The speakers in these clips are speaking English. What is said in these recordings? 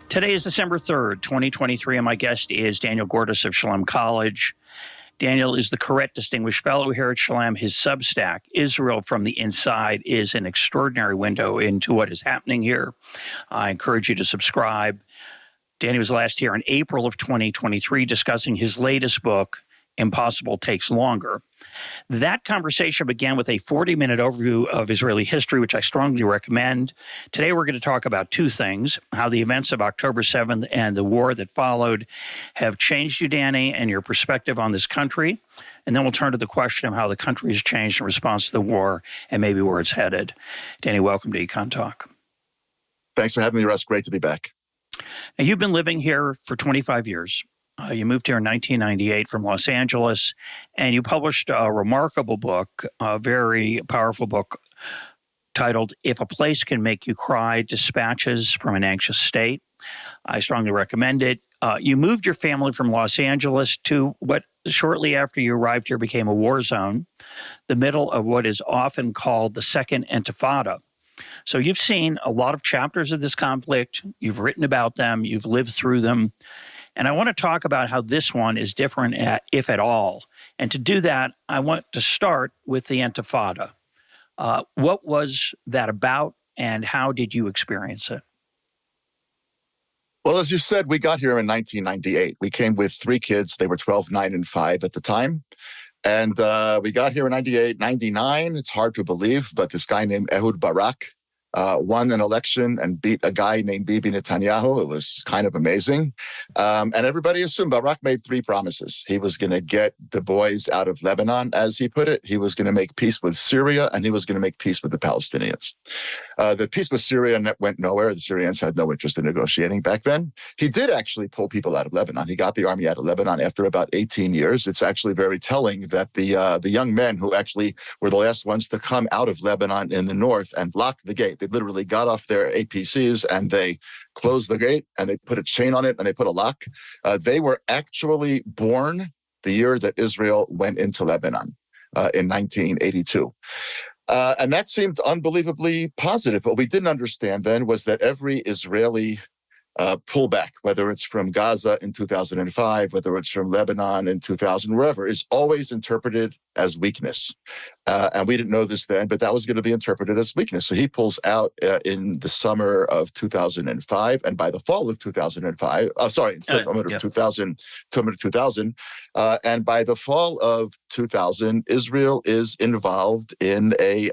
Today is December 3rd, 2023, and my guest is Daniel Gordis of Shalem College. Daniel is the Correct Distinguished Fellow here at Shalem. His Substack, Israel from the Inside, is an extraordinary window into what is happening here. I encourage you to subscribe. Daniel was last here in April of 2023 discussing his latest book, Impossible Takes Longer. That conversation began with a 40-minute overview of Israeli history, which I strongly recommend. Today, we're going to talk about two things: how the events of October 7th and the war that followed have changed you, Danny, and your perspective on this country. And then we'll turn to the question of how the country has changed in response to the war and maybe where it's headed. Danny, welcome to EconTalk. Thanks for having me, Russ. Great to be back. Now, you've been living here for 25 years. You moved here in 1998 from Los Angeles, and you published a remarkable book, a very powerful book titled If a Place Can Make You Cry, Dispatches from an Anxious State. I strongly recommend it. You moved your family from Los Angeles to what shortly after you arrived here became a war zone, the middle of what is often called the Second Intifada. So you've seen a lot of chapters of this conflict. You've written about them. You've lived through them. And I want to talk about how this one is different, if at all. And to do that, I want to start with the Intifada. What was that about, and how did you experience it? Well, as you said, we got here in 1998. We came with three kids. They were 12, 9, and 5 at the time. And we got here in 98, 99. It's hard to believe, but this guy named Ehud Barak won an election and beat a guy named Bibi Netanyahu. It was kind of amazing. And everybody assumed Barak made three promises. He was going to get the boys out of Lebanon, as he put it. He was going to make peace with Syria, and he was going to make peace with the Palestinians. The peace with Syria went nowhere. The Syrians had no interest in negotiating back then. He did actually pull people out of Lebanon. He got the army out of Lebanon after about 18 years. It's actually very telling that the young men who actually were the last ones to come out of Lebanon in the north and lock the gate, they literally got off their APCs and they closed the gate and they put a chain on it and they put a lock. They were actually born the year that Israel went into Lebanon in 1982. And that seemed unbelievably positive. What we didn't understand then was that every Israeli pullback, whether it's from Gaza in 2005, whether it's from Lebanon in 2000, wherever, is always interpreted as weakness. And we didn't know this then, but that was going to be interpreted as weakness. So he pulls out in the summer of 2005, and by the fall of 2005, summer of 2000, and by the fall of 2000, Israel is involved in a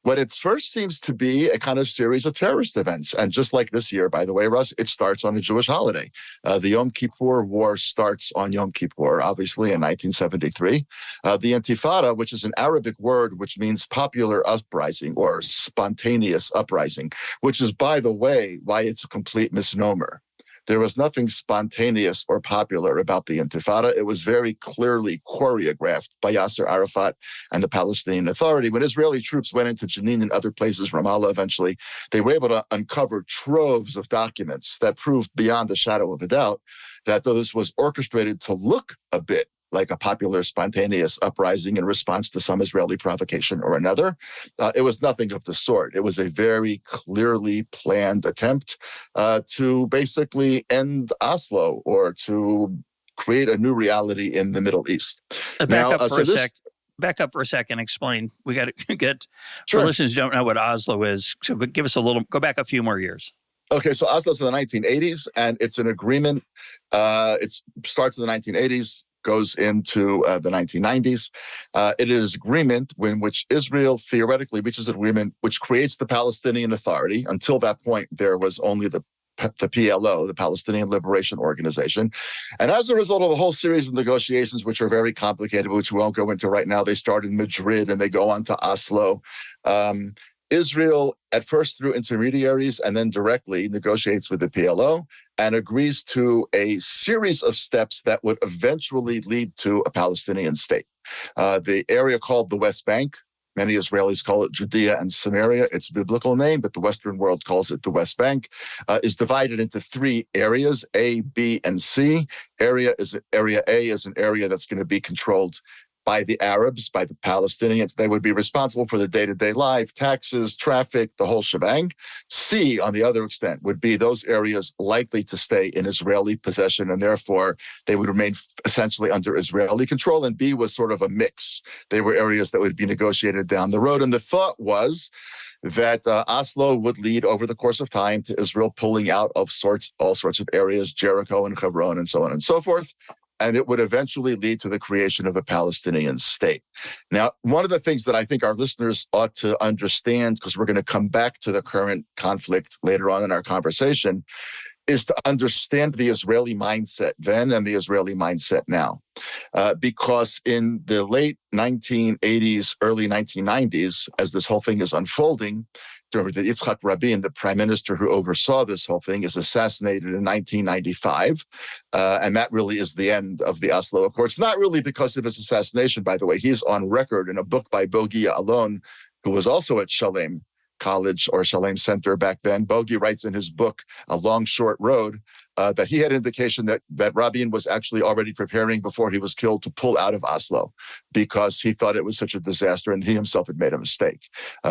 what it first seems to be a kind of series of terrorist events. And just like this year, by the way, Russ, it starts on a Jewish holiday. The Yom Kippur War starts on Yom Kippur, obviously, in 1973. The Intifada, which is an Arabic word which means popular uprising or spontaneous uprising, which is, by the way, why it's a complete misnomer. There was nothing spontaneous or popular about the Intifada. It was very clearly choreographed by Yasser Arafat and the Palestinian Authority. When Israeli troops went into Jenin and other places, Ramallah eventually, they were able to uncover troves of documents that proved beyond a shadow of a doubt that this was orchestrated to look a bit like a popular spontaneous uprising in response to some Israeli provocation or another. It was nothing of the sort. It was a very clearly planned attempt to basically end Oslo or to create a new reality in the Middle East. Back up for a second. Explain. We got to get, for listeners who don't know what Oslo is, so give us go back a few more years. Okay, so Oslo's in the 1980s, and it's an agreement. It starts in the 1980s, goes into the 1990s. It is agreement in which Israel theoretically reaches an agreement which creates the Palestinian Authority. Until that point, there was only the PLO, the Palestinian Liberation Organization. And as a result of a whole series of negotiations, which are very complicated, which we won't go into right now, they start in Madrid and they go on to Oslo. Israel, at first through intermediaries and then directly, negotiates with the PLO and agrees to a series of steps that would eventually lead to a Palestinian state. The area called the West Bank, many Israelis call it Judea and Samaria. It's a biblical name, but the Western world calls it the West Bank, is divided into three areas, A, B, and C. Area A is an area that's going to be controlled by the Arabs, by the Palestinians. They would be responsible for the day-to-day life, taxes, traffic, the whole shebang. C, on the other extent, would be those areas likely to stay in Israeli possession, and therefore they would remain essentially under Israeli control. And B was sort of a mix. They were areas that would be negotiated down the road. And the thought was that Oslo would lead over the course of time to Israel pulling out of all sorts of areas, Jericho and Hebron and so on and so forth. And it would eventually lead to the creation of a Palestinian state. Now, one of the things that I think our listeners ought to understand, because we're going to come back to the current conflict later on in our conversation, is to understand the Israeli mindset then and the Israeli mindset now. Because in the late 1980s, early 1990s, as this whole thing is unfolding, remember that Yitzhak Rabin, the prime minister who oversaw this whole thing, is assassinated in 1995. And that really is the end of the Oslo Accords. Not really because of his assassination, by the way. He's on record in a book by Bogi Alon, who was also at Shalem College or Shalem Center back then. Bogi writes in his book, A Long Short Road, that he had indication that Rabin was actually already preparing before he was killed to pull out of Oslo because he thought it was such a disaster and he himself had made a mistake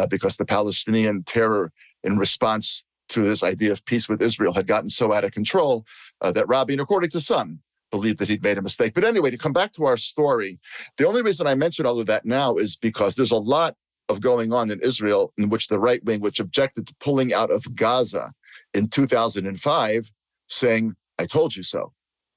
because the Palestinian terror in response to this idea of peace with Israel had gotten so out of control that Rabin, according to some, believed that he'd made a mistake. But anyway, to come back to our story, the only reason I mention all of that now is because there's a lot of going on in Israel in which the right wing, which objected to pulling out of Gaza in 2005, saying, I told you so.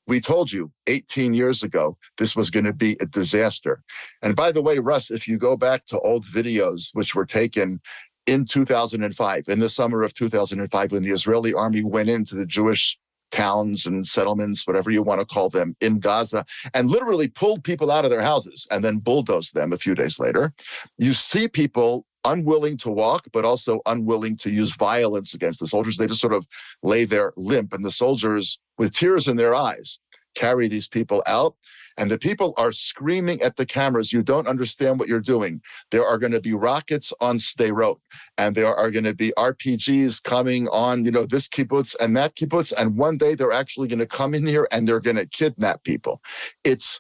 We told you 18 years ago this was going to be a disaster. And by the way, Russ, if you go back to old videos which were taken in 2005, in the summer of 2005, when the Israeli army went into the Jewish towns and settlements, whatever you want to call them, in Gaza, and literally pulled people out of their houses and then bulldozed them a few days later, you see people unwilling to walk, but also unwilling to use violence against the soldiers. They just sort of lay there limp, and the soldiers, with tears in their eyes, carry these people out. And the people are screaming at the cameras, you don't understand what you're doing. There are going to be rockets on Sderot, and there are going to be RPGs coming on, this kibbutz and that kibbutz, and one day they're actually going to come in here and they're going to kidnap people. It's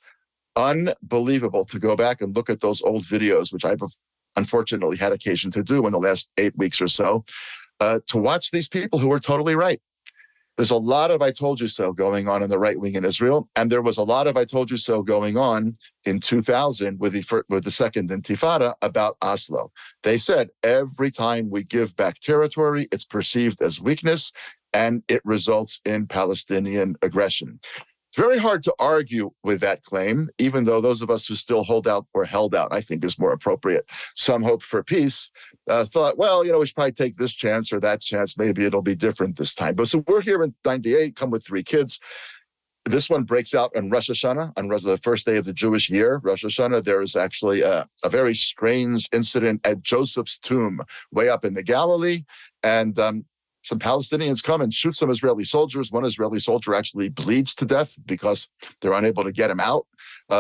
unbelievable to go back and look at those old videos, which I've unfortunately had occasion to do in the last 8 weeks or so, to watch these people who are totally right. There's a lot of I told you so going on in the right wing in Israel, and there was a lot of I told you so going on in 2000 with the Second Intifada about Oslo. They said every time we give back territory, it's perceived as weakness, and it results in Palestinian aggression. It's very hard to argue with that claim, even though those of us who still hold out or held out, I think is more appropriate, some hope for peace, thought, well, we should probably take this chance or that chance. Maybe it'll be different this time. But so we're here in 98, come with 3 kids. This one breaks out on Rosh Hashanah, on the first day of the Jewish year, Rosh Hashanah. There is actually a very strange incident at Joseph's tomb way up in the Galilee. And some Palestinians come and shoot some Israeli soldiers. One Israeli soldier actually bleeds to death because they're unable to get him out,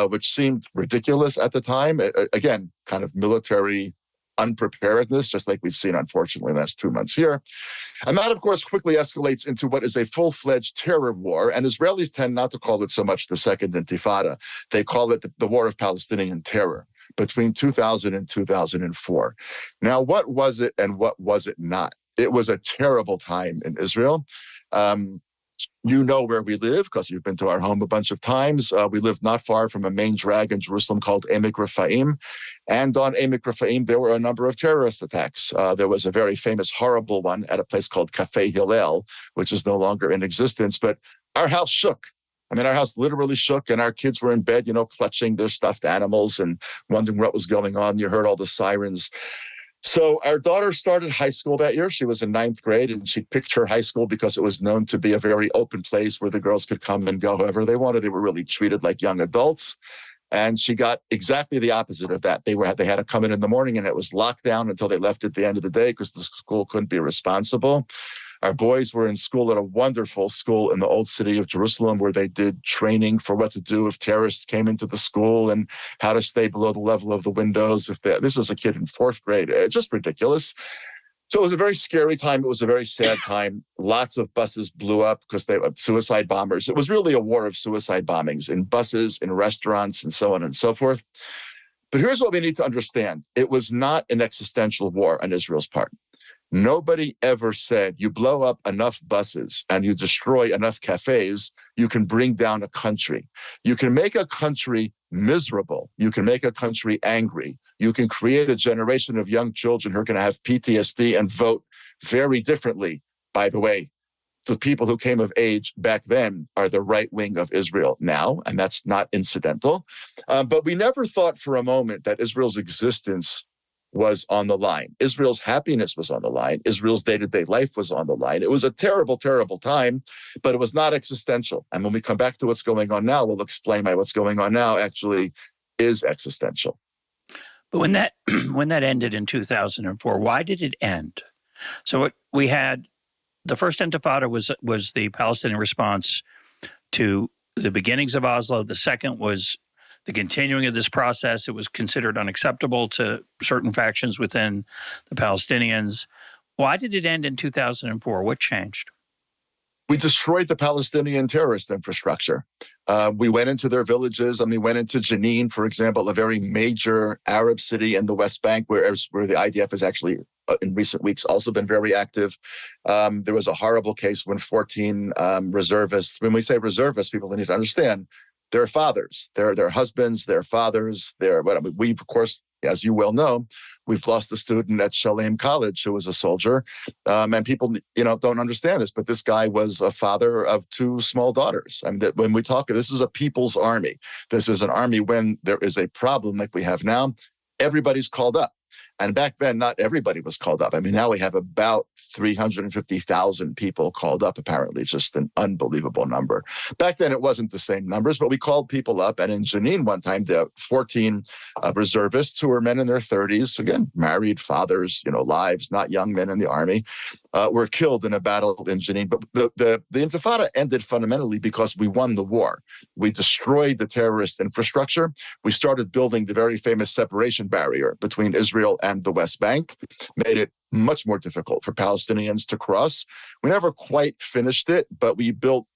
which seemed ridiculous at the time. Again, kind of military unpreparedness, just like we've seen, unfortunately, in the last 2 months here. And that, of course, quickly escalates into what is a full-fledged terror war. And Israelis tend not to call it so much the Second Intifada. They call it the War of Palestinian Terror between 2000 and 2004. Now, what was it and what was it not? It was a terrible time in Israel. You know where we live because you've been to our home a bunch of times. We live not far from a main drag in Jerusalem called Emek Rephaim. And on Emek Rephaim, there were a number of terrorist attacks. There was a very famous, horrible one at a place called Cafe Hillel, which is no longer in existence. But our house shook. I mean, our house literally shook, and our kids were in bed, clutching their stuffed animals and wondering what was going on. You heard all the sirens. So our daughter started high school that year. She was in 9th grade, and she picked her high school because it was known to be a very open place where the girls could come and go however they wanted. They were really treated like young adults. And she got exactly the opposite of that. They had to come in the morning, and it was locked down until they left at the end of the day because the school couldn't be responsible. Our boys were in school at a wonderful school in the old city of Jerusalem where they did training for what to do if terrorists came into the school and how to stay below the level of the windows. This is a kid in 4th grade. Just ridiculous. So it was a very scary time. It was a very sad time. Lots of buses blew up because they were suicide bombers. It was really a war of suicide bombings in buses, in restaurants, and so on and so forth. But here's what we need to understand. It was not an existential war on Israel's part. Nobody ever said you blow up enough buses and you destroy enough cafes, you can bring down a country. You can make a country miserable. You can make a country angry. You can create a generation of young children who are going to have PTSD and vote very differently. By the way, the people who came of age back then are the right wing of Israel now, and that's not incidental. But we never thought for a moment that Israel's existence was on the line. Israel's happiness was on the line. Israel's day-to-day life was on the line. It was a terrible, terrible time, but it was not existential. And when we come back to what's going on now, we'll explain why what's going on now actually is existential. But when that when that ended in 2004, why did it end? So we had the first Intifada was the Palestinian response to the beginnings of Oslo. The second was the continuing of this process. It was considered unacceptable to certain factions within the Palestinians. Why did it end in 2004? What changed? We destroyed the Palestinian terrorist infrastructure. We went into their villages. We went into Jenin, for example, a very major Arab city in the West Bank, where the IDF has actually, in recent weeks, also been very active. There was a horrible case when 14 reservists, when we say reservists, people need to understand, their fathers, their husbands, their fathers, we've, of course, as you well know, we've lost a student at Shalem College who was a soldier. And people, don't understand this, but this guy was a father of 2 small daughters. And when we talk, this is a people's army. This is an army when there is a problem like we have now, everybody's called up. And back then, not everybody was called up. Now we have about 350,000 people called up, apparently, just an unbelievable number. Back then, it wasn't the same numbers, but we called people up. And in Jenin one time, the 14 reservists who were men in their 30s, again, married fathers, lives, not young men in the army, were killed in a battle in Jenin. But the Intifada ended fundamentally because we won the war. We destroyed the terrorist infrastructure. We started building the very famous separation barrier between Israel and the West Bank, made it much more difficult for Palestinians to cross. We never quite finished it, but we built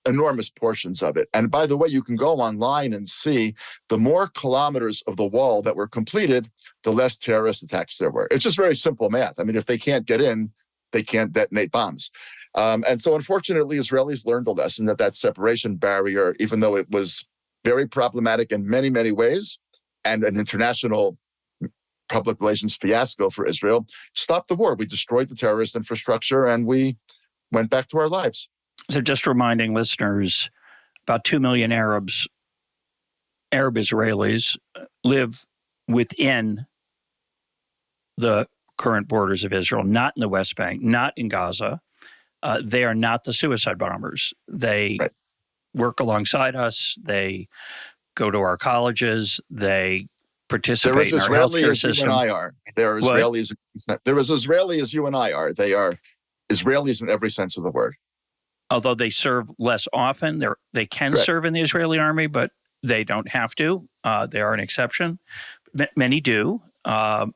enormous portions of it. And by the way, you can go online and see the more kilometers of the wall that were completed, the less terrorist attacks there were. It's just very simple math. If they can't get in, they can't detonate bombs. And so unfortunately, Israelis learned a lesson that separation barrier, even though it was very problematic in many, many ways, and an international public relations fiasco for Israel, stopped the war. We destroyed the terrorist infrastructure and we went back to our lives. So just reminding listeners, about 2 million Arab Israelis live within the current borders of Israel, not in the West Bank, not in Gaza. They are not the suicide bombers. They work alongside us. They go to our colleges. They participate in our healthcare system. They're as Israeli They're as Israeli as you and I are. They are Israelis in every sense of the word. Although they serve less often, they can serve in the Israeli army, but they don't have to. They are an exception. Many do. But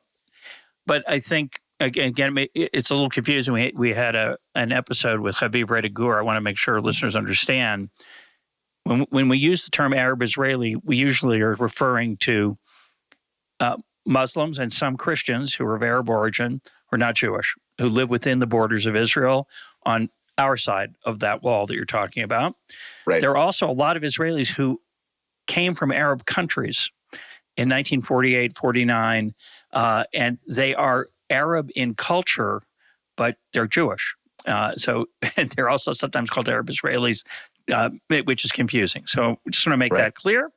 I think, again, it's a little confusing. We had an episode with Habib Redigur. I want to make sure listeners understand. When we use the term Arab Israeli, we usually are referring to Muslims and some Christians who are of Arab origin, who are not Jewish, who live within the borders of Israel on our side of that wall that you're talking about. Right. There are also a lot of Israelis who came from Arab countries in 1948, 49, and they are Arab in culture, but they're Jewish. So and they're also sometimes called Arab Israelis, which is confusing. So we just want to make that clear.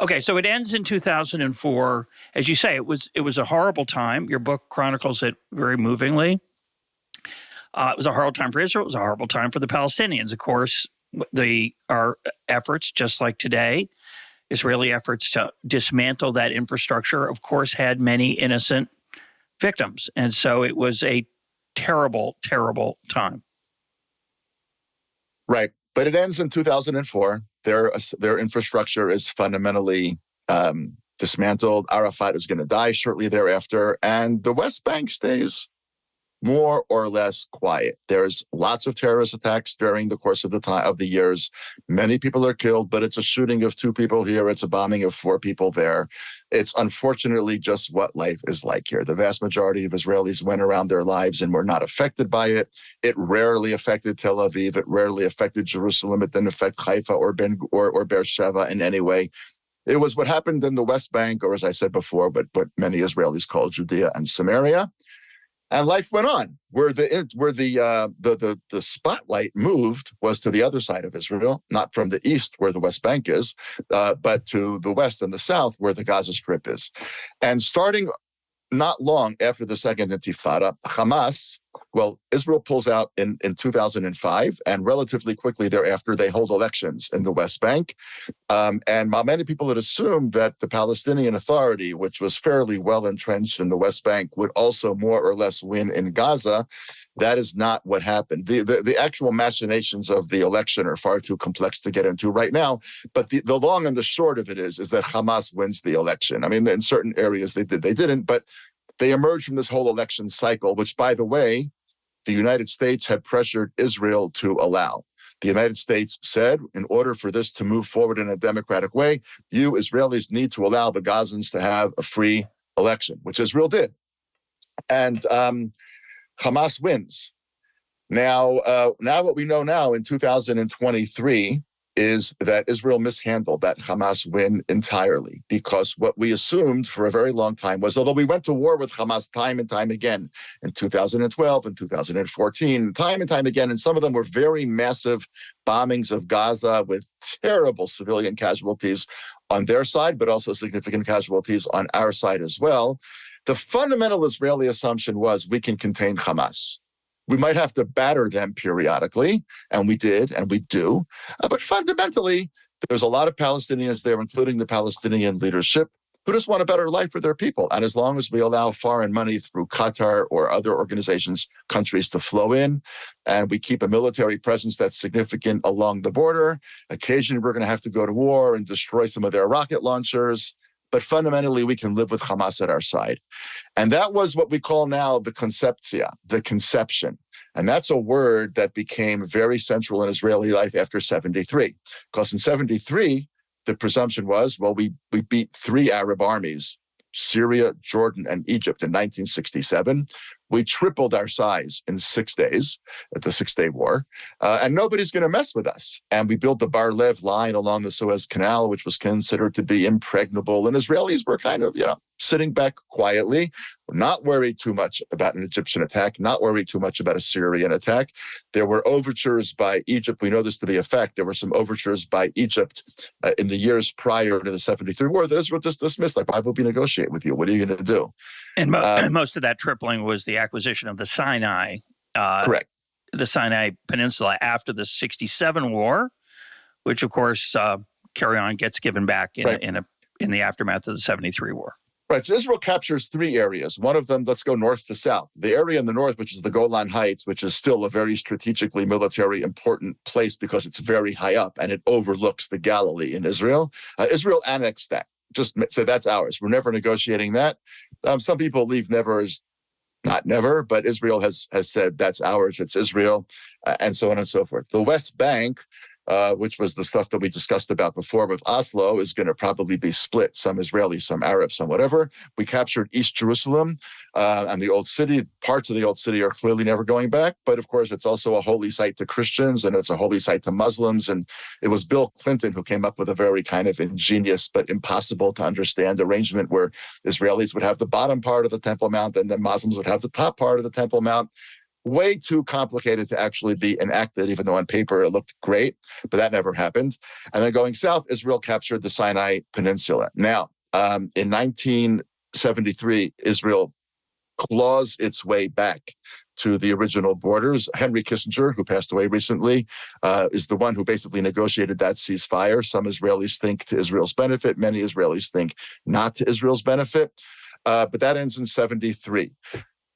Okay, so it ends in 2004. As you say, it was a horrible time. Your book chronicles it very movingly. It was a horrible time for Israel. It was a horrible time for the Palestinians. Of course, our efforts, just like today, Israeli efforts to dismantle that infrastructure, of course, had many innocent victims. And so it was a terrible, terrible time. Right. But it ends in 2004. Their infrastructure is fundamentally dismantled. Arafat is going to die shortly thereafter. And the West Bank stays more or less quiet. There's lots of terrorist attacks during the course of the years. Many people are killed, but it's a shooting of 2 people here. It's a bombing of 4 people there. It's unfortunately just what life is like here. The vast majority of Israelis went around their lives and were not affected by it. It rarely affected Tel Aviv. It rarely affected Jerusalem. It didn't affect Haifa or Beersheba in any way. It was what happened in the West Bank, or as I said before, but what many Israelis call Judea and Samaria. And life went on. Where the spotlight moved was to the other side of Israel, not from the east where the West Bank is, but to the west and the south where the Gaza Strip is. And starting not long after the Second Intifada, Hamas, Israel pulls out in 2005, and relatively quickly thereafter, they hold elections in the West Bank. And while many people had assumed that the Palestinian Authority, which was fairly well entrenched in the West Bank, would also more or less win in Gaza, that is not what happened. The actual machinations of the election are far too complex to get into right now. But the long and the short of it is that Hamas wins the election. I mean, in certain areas they didn't, but they emerged from this whole election cycle, which, by the way, the United States had pressured Israel to allow. The United States said, in order for this to move forward in a democratic way, you Israelis need to allow the Gazans to have a free election, which Israel did. And Hamas wins. Now what we know now in 2023 is that Israel mishandled that Hamas win entirely, because what we assumed for a very long time was, although we went to war with Hamas time and time again in 2012 and 2014, time and time again, and some of them were very massive bombings of Gaza with terrible civilian casualties on their side, but also significant casualties on our side as well. The fundamental Israeli assumption was we can contain Hamas. We might have to batter them periodically, and we did, and we do. But fundamentally, there's a lot of Palestinians there, including the Palestinian leadership, who just want a better life for their people. And as long as we allow foreign money through Qatar or other organizations, countries to flow in, and we keep a military presence that's significant along the border, occasionally we're going to have to go to war and destroy some of their rocket launchers. But fundamentally, we can live with Hamas at our side. And that was what we call now the conceptia, the conception. And that's a word that became very central in Israeli life after 73. Because in 73, the presumption was, we beat 3 Arab armies, Syria, Jordan, and Egypt in 1967. We tripled our size in 6 days at the 6-Day War, and nobody's going to mess with us. And we built the Bar-Lev line along the Suez Canal, which was considered to be impregnable. And Israelis were kind of, sitting back quietly, not worried too much about an Egyptian attack, not worried too much about a Syrian attack. There were overtures by Egypt. We know this to be a fact. There were some overtures by Egypt in the years prior to the 73 war that Israel just dismissed. Like, why would we negotiate with you? What are you going to do? And most of that tripling was the acquisition of the Sinai. Correct. The Sinai Peninsula after the 67 war, which, of course, gets given back in the aftermath of the 73 war. Right. So Israel captures 3 areas. One of them, let's go north to south. The area in the north, which is the Golan Heights, which is still a very strategically military important place because it's very high up and it overlooks the Galilee in Israel. Israel annexed that. Just say that's ours. We're never negotiating that. Some people leave never as not never, but Israel has said that's ours. It's Israel, and so on and so forth. The West Bank, which was the stuff that we discussed about before with Oslo, is going to probably be split. Some Israeli, some Arab, some whatever. We captured East Jerusalem and the Old City. Parts of the Old City are clearly never going back. But of course, it's also a holy site to Christians and it's a holy site to Muslims. And it was Bill Clinton who came up with a very kind of ingenious but impossible to understand arrangement where Israelis would have the bottom part of the Temple Mount and then Muslims would have the top part of the Temple Mount. Way too complicated to actually be enacted, even though on paper it looked great, but that never happened. And then going south, Israel captured the Sinai Peninsula. Now, in 1973, Israel claws its way back to the original borders. Henry Kissinger, who passed away recently, is the one who basically negotiated that ceasefire. Some Israelis think to Israel's benefit. Many Israelis think not to Israel's benefit. But that ends in 73.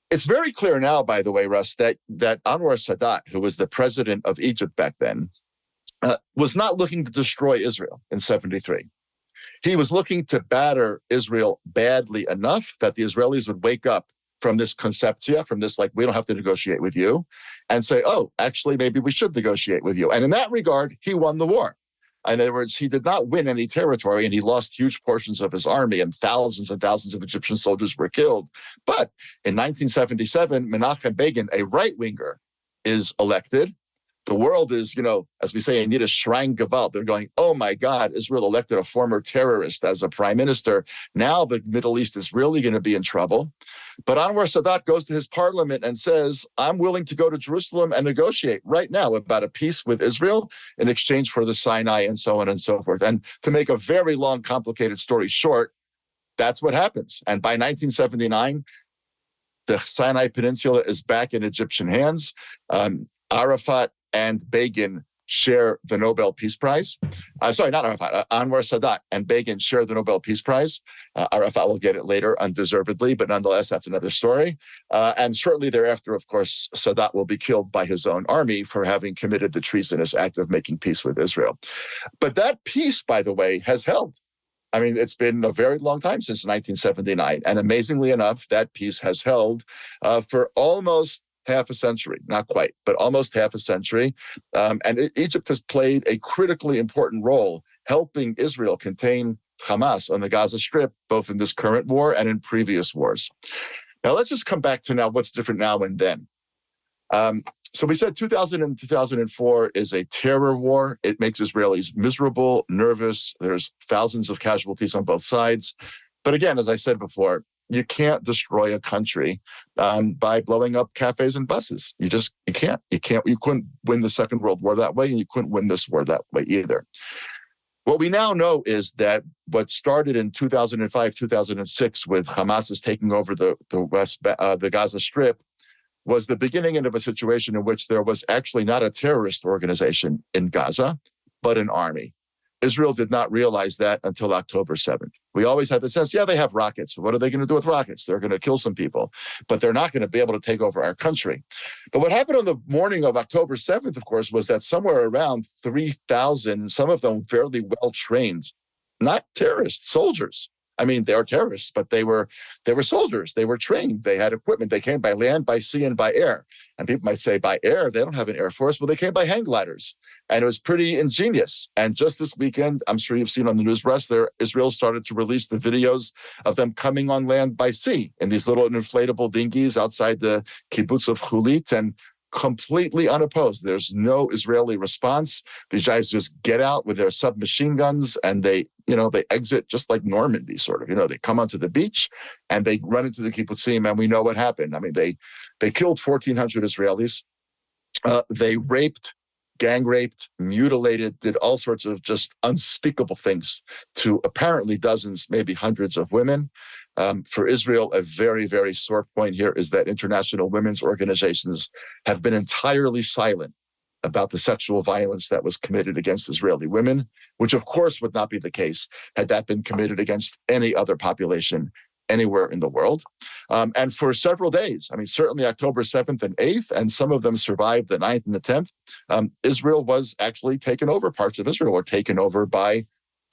It's very clear now, by the way, Russ, that Anwar Sadat, who was the president of Egypt back then, was not looking to destroy Israel in 73. He was looking to batter Israel badly enough that the Israelis would wake up from this conceptia, from this, like, we don't have to negotiate with you, and say, oh, actually, maybe we should negotiate with you. And in that regard, he won the war. In other words, he did not win any territory, and he lost huge portions of his army, and thousands of Egyptian soldiers were killed. But in 1977, Menachem Begin, a right-winger, is elected. The world is, as we say, in Yiddish, Schrein Gewalt. They're going, oh my God, Israel elected a former terrorist as a prime minister. Now the Middle East is really going to be in trouble. But Anwar Sadat goes to his parliament and says, I'm willing to go to Jerusalem and negotiate right now about a peace with Israel in exchange for the Sinai and so on and so forth. And to make a very long, complicated story short, that's what happens. And by 1979, the Sinai Peninsula is back in Egyptian hands. Arafat and Begin share the Nobel Peace Prize. Sorry, not Arafat. Anwar Sadat and Begin share the Nobel Peace Prize. Arafat will get it later, undeservedly, but nonetheless, that's another story. And shortly thereafter, of course, Sadat will be killed by his own army for having committed the treasonous act of making peace with Israel. But that peace, by the way, has held. I mean, it's been a very long time since 1979. And amazingly enough, that peace has held for almost half a century, not quite, but almost half a century. And Egypt has played a critically important role helping Israel contain Hamas on the Gaza Strip, both in this current war and in previous wars. Now, let's just come back to now what's different now and then. So we said 2000 and 2004 is a terror war. It makes Israelis miserable, nervous. There's thousands of casualties on both sides. But again, as I said before, you can't destroy a country by blowing up cafes and buses. You can't. You couldn't win the Second World War that way, and you couldn't win this war that way either. What we now know is that what started in 2005, 2006 with Hamas taking over the Gaza Strip was the beginning of a situation in which there was actually not a terrorist organization in Gaza, but an army. Israel did not realize that until October 7th. We always had the sense, yeah, they have rockets. What are they going to do with rockets? They're going to kill some people, but they're not going to be able to take over our country. But what happened on the morning of October 7th, of course, was that somewhere around 3,000, some of them fairly well-trained, not terrorists, soldiers. I mean, they are terrorists, but they were soldiers. They were trained. They had equipment. They came by land, by sea, and by air. And people might say, by air, they don't have an air force. Well, they came by hang gliders. And it was pretty ingenious. And just this weekend, I'm sure you've seen on the news press, Israel started to release the videos of them coming on land by sea in these little inflatable dinghies outside the kibbutz of Chulit, and completely unopposed. There's no Israeli response. These guys just get out with their submachine guns and they exit just like Normandy, sort of. They come onto the beach and they run into the kibbutzim, and we know what happened. I mean, they killed 1,400 Israelis. They gang raped, mutilated, did all sorts of just unspeakable things to apparently dozens, maybe hundreds of women. For Israel, a very, very sore point here is that international women's organizations have been entirely silent about the sexual violence that was committed against Israeli women, which of course would not be the case had that been committed against any other population anywhere in the world. And for several days, I mean, certainly October 7th and 8th, and some of them survived the 9th and the 10th, Israel was actually taken over. Parts of Israel were taken over by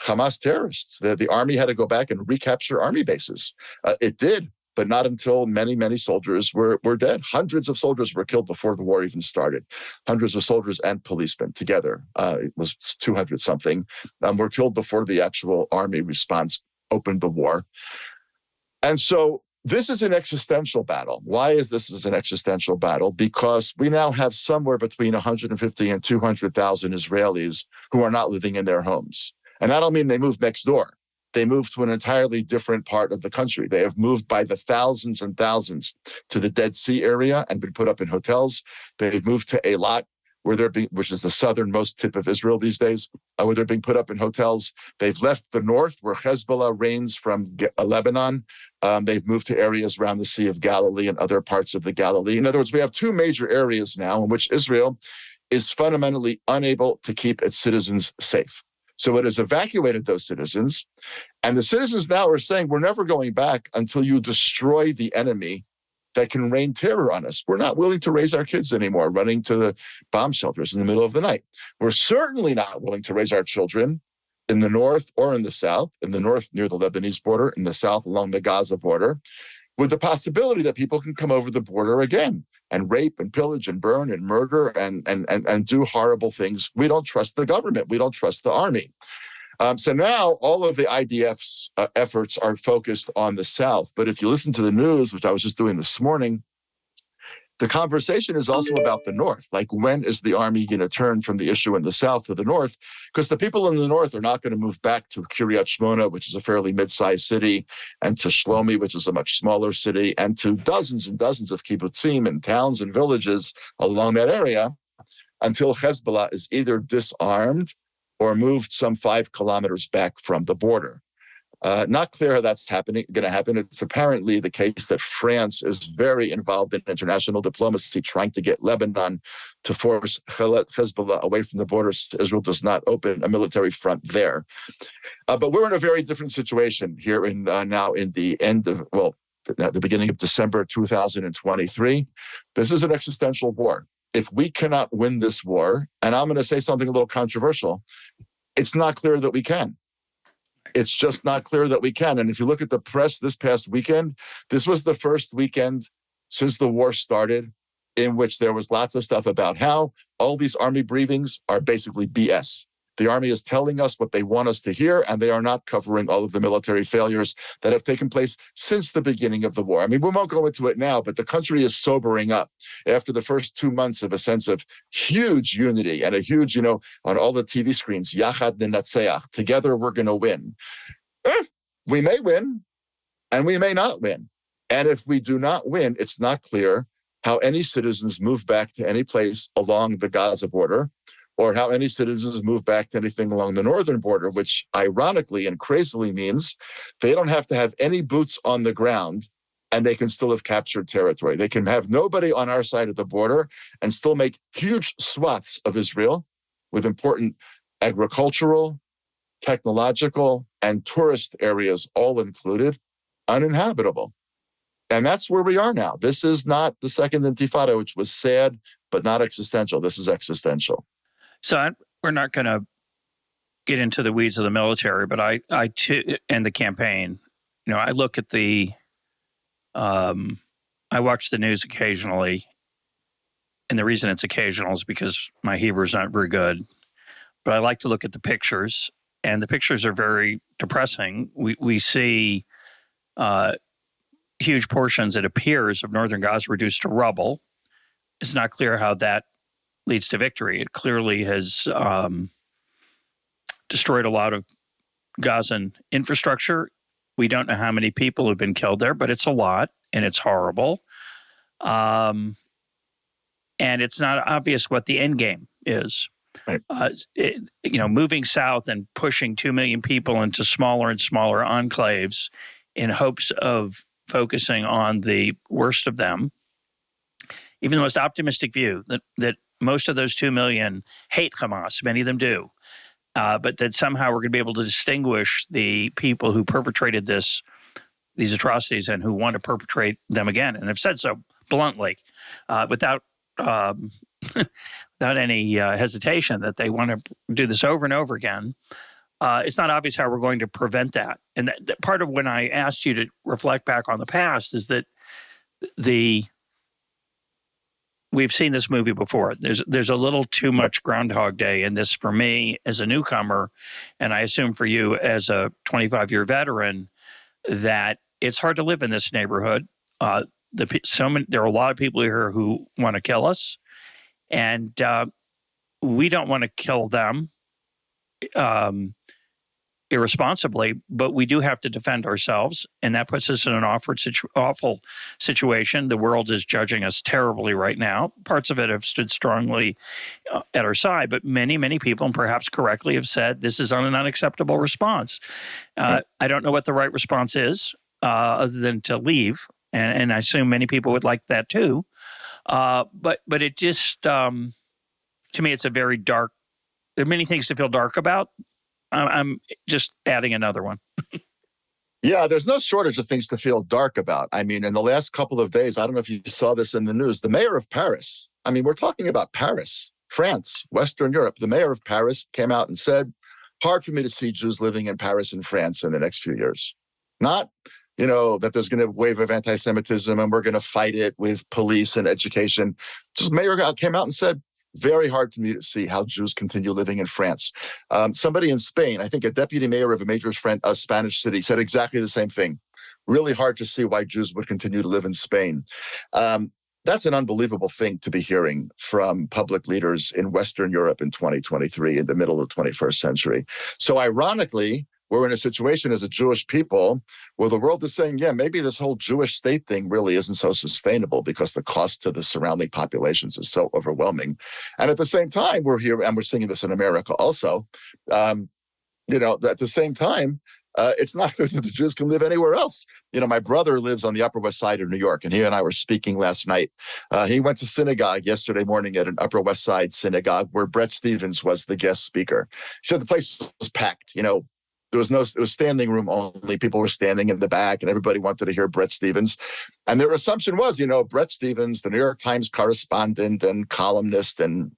Hamas terrorists. The army had to go back and recapture army bases. It did, but not until many, many soldiers were dead. Hundreds of soldiers were killed before the war even started. Hundreds of soldiers and policemen together, it was 200 something, were killed before the actual army response opened the war. And so this is an existential battle. Why is this an existential battle? Because we now have somewhere between 150 and 200,000 Israelis who are not living in their homes. And I don't mean they moved next door. They moved to an entirely different part of the country. They have moved by the thousands and thousands to the Dead Sea area and been put up in hotels. They've moved to Eilat, which is the southernmost tip of Israel these days, where they're being put up in hotels. They've left the north, where Hezbollah reigns from Lebanon. They've moved to areas around the Sea of Galilee and other parts of the Galilee. In other words, we have two major areas now in which Israel is fundamentally unable to keep its citizens safe. So it has evacuated those citizens, and the citizens now are saying, we're never going back until you destroy the enemy that can rain terror on us. We're not willing to raise our kids anymore, running to the bomb shelters in the middle of the night. We're certainly not willing to raise our children in the north or in the south, in the north near the Lebanese border, in the south along the Gaza border. with the possibility that people can come over the border again and rape and pillage and burn and murder and do horrible things. We don't trust the government. We don't trust the army. So now all of the IDF's efforts are focused on the South. But if you listen to the news, which I was just doing this morning, the conversation is also about the North. Like, when is the army going to turn from the issue in the South to the North? Because the people in the North are not going to move back to Kiryat Shmona, which is a fairly mid-sized city, and to Shlomi, which is a much smaller city, and to dozens and dozens of kibbutzim and towns and villages along that area until Hezbollah is either disarmed or moved some 5 kilometers back from the border. Not clear how that's going to happen. It's apparently the case that France is very involved in international diplomacy, trying to get Lebanon to force Hezbollah away from the border so Israel does not open a military front there. But we're in a very different situation here now in the end of, at the beginning of December 2023. This is an existential war. If we cannot win this war, and I'm going to say something a little controversial, it's not clear that we can. It's just not clear that we can. And if you look at the press this past weekend, this was the first weekend since the war started in which there was lots of stuff about how all these army briefings are basically BS. The army is telling us what they want us to hear, and they are not covering all of the military failures that have taken place since the beginning of the war. I mean, we won't go into it now, but the country is sobering up after the first 2 months of a sense of huge unity and a huge, on all the TV screens, Yachad Nenatzeach, together we're going to win. We may win, and we may not win. And if we do not win, it's not clear how any citizens move back to any place along the Gaza border, or how any citizens move back to anything along the northern border, which ironically and crazily means they don't have to have any boots on the ground and they can still have captured territory. They can have nobody on our side of the border and still make huge swaths of Israel with important agricultural, technological, and tourist areas all included, uninhabitable. And that's where we are now. This is not the Second Intifada, which was sad, but not existential. This is existential. So we're not going to get into the weeds of the military, but I too, and the campaign, I look at I watch the news occasionally, and the reason it's occasional is because my Hebrew is not very good, but I like to look at the pictures, and the pictures are very depressing. We see huge portions, it appears, of northern Gaza reduced to rubble. It's not clear how that leads to victory. It clearly has destroyed a lot of Gazan infrastructure. We don't know how many people have been killed there, but it's a lot, and it's horrible. And it's not obvious what the end game is. Right. Moving south and pushing 2 million people into smaller and smaller enclaves in hopes of focusing on the worst of them. Even the most optimistic view that most of those 2 million hate Hamas, many of them do, but that somehow we're going to be able to distinguish the people who perpetrated these atrocities and who want to perpetrate them again, and have said so bluntly, without any hesitation, that they want to do this over and over again. It's not obvious how we're going to prevent that. And that part of when I asked you to reflect back on the past is that we've seen this movie before. There's a little too much Groundhog Day in this for me as a newcomer, and I assume for you as a 25-year veteran, that it's hard to live in this neighborhood. There are a lot of people here who want to kill us, and we don't want to kill them irresponsibly, but we do have to defend ourselves, and that puts us in an awful situation. The world is judging us terribly right now. Parts of it have stood strongly at our side, but many, many people, and perhaps correctly, have said this is an unacceptable response. I don't know what the right response is, other than to leave, and I assume many people would like that too. But it just, to me, it's a very dark. There are many things to feel dark about. I'm just adding another one. Yeah, there's no shortage of things to feel dark about. I mean, in the last couple of days, I don't know if you saw this in the news, the mayor of Paris, I mean, we're talking about Paris, France, Western Europe. The mayor of Paris came out and said, hard for me to see Jews living in Paris and France in the next few years. Not that there's going to be a wave of anti-Semitism and we're going to fight it with police and education. Just Mayor came out and said, very hard to me to see how Jews continue living in France. Somebody in Spain, I think a deputy mayor of a major Spanish city, said exactly the same thing. Really hard to see why Jews would continue to live in Spain. That's an unbelievable thing to be hearing from public leaders in Western Europe in 2023, in the middle of the 21st century. So ironically, we're in a situation as a Jewish people where the world is saying, yeah, maybe this whole Jewish state thing really isn't so sustainable because the cost to the surrounding populations is so overwhelming. And at the same time, we're here, and we're seeing this in America also, at the same time, it's not clear that the Jews can live anywhere else. My brother lives on the Upper West Side of New York, and he and I were speaking last night. He went to synagogue yesterday morning at an Upper West Side synagogue where Bret Stephens was the guest speaker. He said the place was packed. It was standing room only. People were standing in the back and everybody wanted to hear Bret Stephens. And their assumption was, Bret Stephens, the New York Times correspondent and columnist and,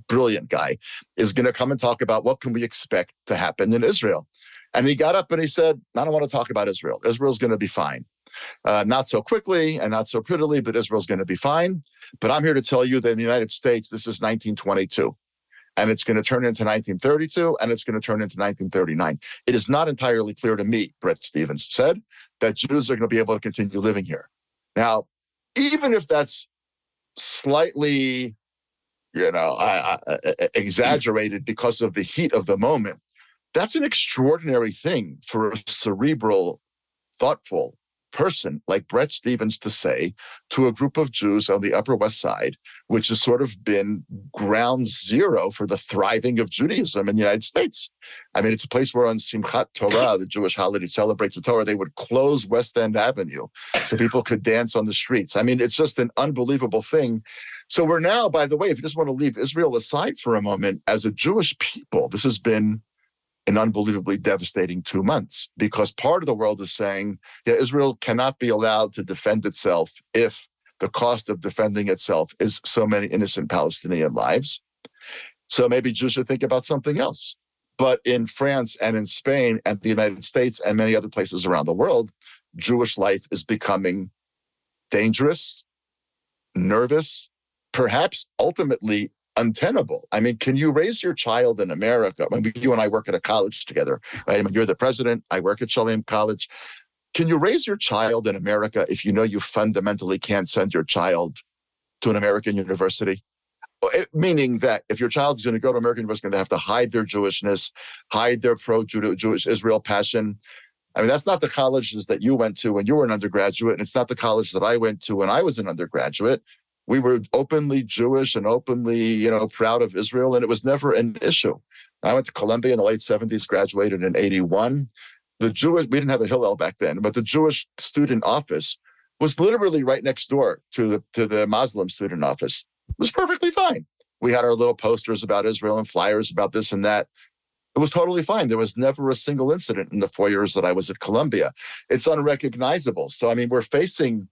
brilliant guy, is going to come and talk about what can we expect to happen in Israel. And he got up and he said, I don't want to talk about Israel. Israel's going to be fine. Not so quickly and not so prettily, but Israel's going to be fine. But I'm here to tell you that in the United States, this is 1922. And it's going to turn into 1932, and it's going to turn into 1939. It is not entirely clear to me, Bret Stephens said, that Jews are going to be able to continue living here. Now, even if that's slightly, exaggerated because of the heat of the moment, that's an extraordinary thing for a cerebral, thoughtful person like Bret Stephens to say to a group of Jews on the Upper West Side, which has sort of been ground zero for the thriving of Judaism in the United States. I mean, it's a place where on Simchat Torah, the Jewish holiday celebrates the Torah, they would close West End Avenue so people could dance on the streets. I mean, it's just an unbelievable thing. So we're now, by the way, if you just want to leave Israel aside for a moment, as a Jewish people, this has been an unbelievably devastating 2 months, because part of the world is saying, yeah, Israel cannot be allowed to defend itself if the cost of defending itself is so many innocent Palestinian lives. So maybe Jews should think about something else. But in France and in Spain and the United States and many other places around the world, Jewish life is becoming dangerous, nervous, perhaps ultimately untenable. I mean, can you raise your child in America? I mean, you and I work at a college together, right? I mean, you're the president. I work at Shalem College. Can you raise your child in America if you know you fundamentally can't send your child to an American university? Meaning that if your child is going to go to American university, they're going to have to hide their Jewishness, hide their pro-Jewish Israel passion. I mean, that's not the colleges that you went to when you were an undergraduate, and it's not the college that I went to when I was an undergraduate. We were openly Jewish and openly, proud of Israel, and it was never an issue. I went to Columbia in the late 70s, graduated in 81. We didn't have a Hillel back then, but the Jewish student office was literally right next door to the Muslim student office. It was perfectly fine. We had our little posters about Israel and flyers about this and that. It was totally fine. There was never a single incident in the 4 years that I was at Columbia. It's unrecognizable. So, I mean, we're facing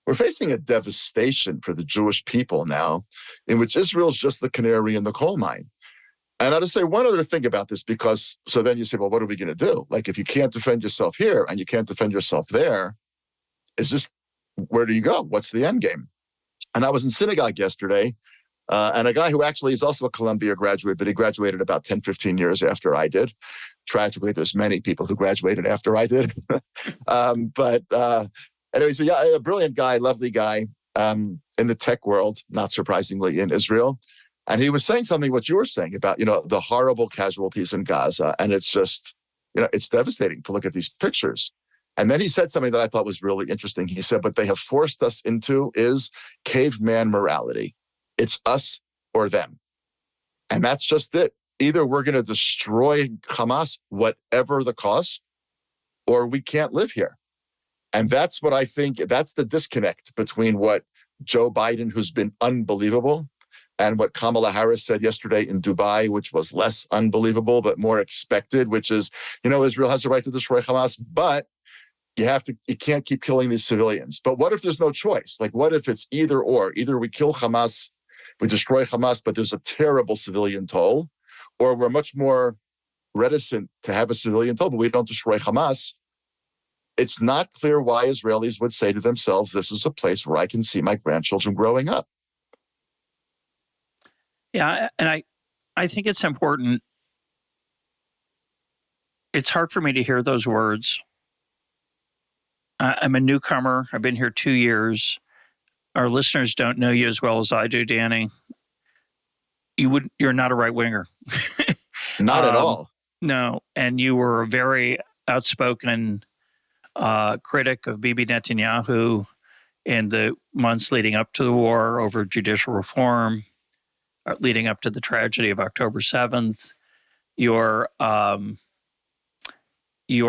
a devastation for the Jewish people now, in which Israel is just the canary in the coal mine. And I'll just say one other thing about this, because so then you say, well, what are we going to do? Like, if you can't defend yourself here and you can't defend yourself there, where do you go? What's the end game? And I was in synagogue yesterday, and a guy who actually is also a Columbia graduate, but he graduated about 10, 15 years after I did. Tragically, there's many people who graduated after I did. Anyway, so yeah, a brilliant guy, lovely guy in the tech world, not surprisingly in Israel. And he was saying something what you were saying about, the horrible casualties in Gaza. And it's just, it's devastating to look at these pictures. And then he said something that I thought was really interesting. He said, what they have forced us into is caveman morality. It's us or them. And that's just it. Either we're going to destroy Hamas, whatever the cost, or we can't live here. And that's what I think, that's the disconnect between what Joe Biden, who's been unbelievable, and what Kamala Harris said yesterday in Dubai, which was less unbelievable, but more expected, which is, Israel has the right to destroy Hamas, but you can't keep killing these civilians. But what if there's no choice? Like, what if it's either or? Either we kill Hamas, we destroy Hamas, but there's a terrible civilian toll, or we're much more reticent to have a civilian toll, but we don't destroy Hamas, it's not clear why Israelis would say to themselves, this is a place where I can see my grandchildren growing up. Yeah, and I think it's important. It's hard for me to hear those words. I'm a newcomer. I've been here 2 years. Our listeners don't know you as well as I do, Danny. You're not a right winger. Not at all. No, and you were a very outspoken critic of Bibi Netanyahu in the months leading up to the war over judicial reform, leading up to the tragedy of October 7th. Your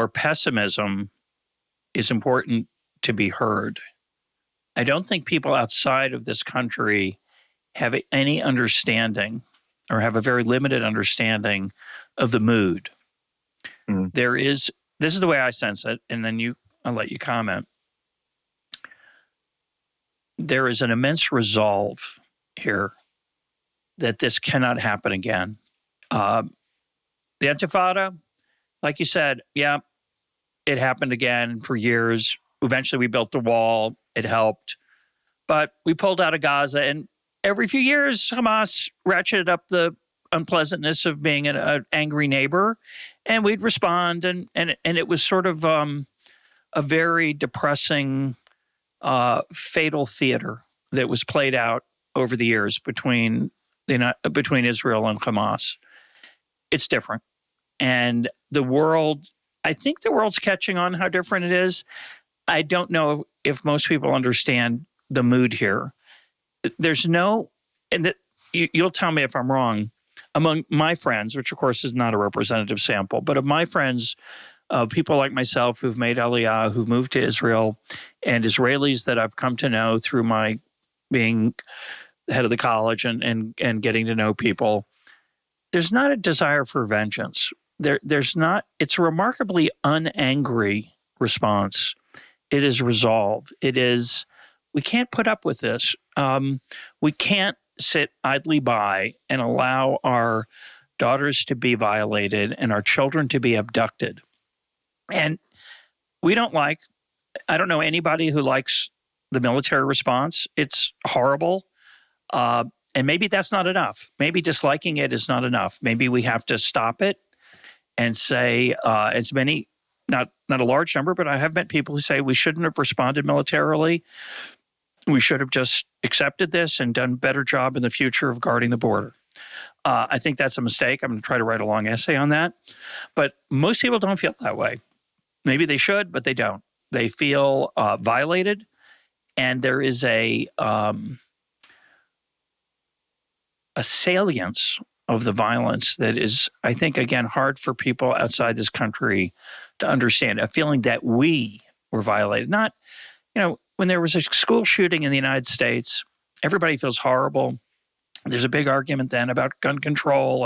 pessimism is important to be heard. I don't think people outside of this country have any understanding or have a very limited understanding of the mood. Mm. This is the way I sense it, and then I'll let you comment. There is an immense resolve here that this cannot happen again. The Intifada, like you said, yeah, it happened again for years. Eventually we built the wall. It helped. But we pulled out of Gaza, and every few years, Hamas ratcheted up the unpleasantness of being an angry neighbor, and we'd respond. And it was sort of a very depressing, fatal theater that was played out over the years between Israel and Hamas. It's different. And I think the world's catching on how different it is. I don't know if most people understand the mood here. You'll tell me if I'm wrong, among my friends, which of course is not a representative sample, but of my friends, people like myself who've made Aliyah, who've moved to Israel, and Israelis that I've come to know through my being head of the college and getting to know people, there's not a desire for vengeance. There's not. It's a remarkably unangry response. It is resolve. It is, we can't put up with this. We can't sit idly by and allow our daughters to be violated and our children to be abducted. And I don't know anybody who likes the military response. It's horrible. And maybe that's not enough. Maybe disliking it is not enough. Maybe we have to stop it and say, as many, not a large number, but I have met people who say we shouldn't have responded militarily. We should have just accepted this and done a better job in the future of guarding the border. I think that's a mistake. I'm going to try to write a long essay on that. But most people don't feel that way. Maybe they should, but they don't. They feel violated, and there is a salience of the violence that is, I think, again, hard for people outside this country to understand. A feeling that we were violated. Not, when there was a school shooting in the United States, everybody feels horrible. There's a big argument then about gun control,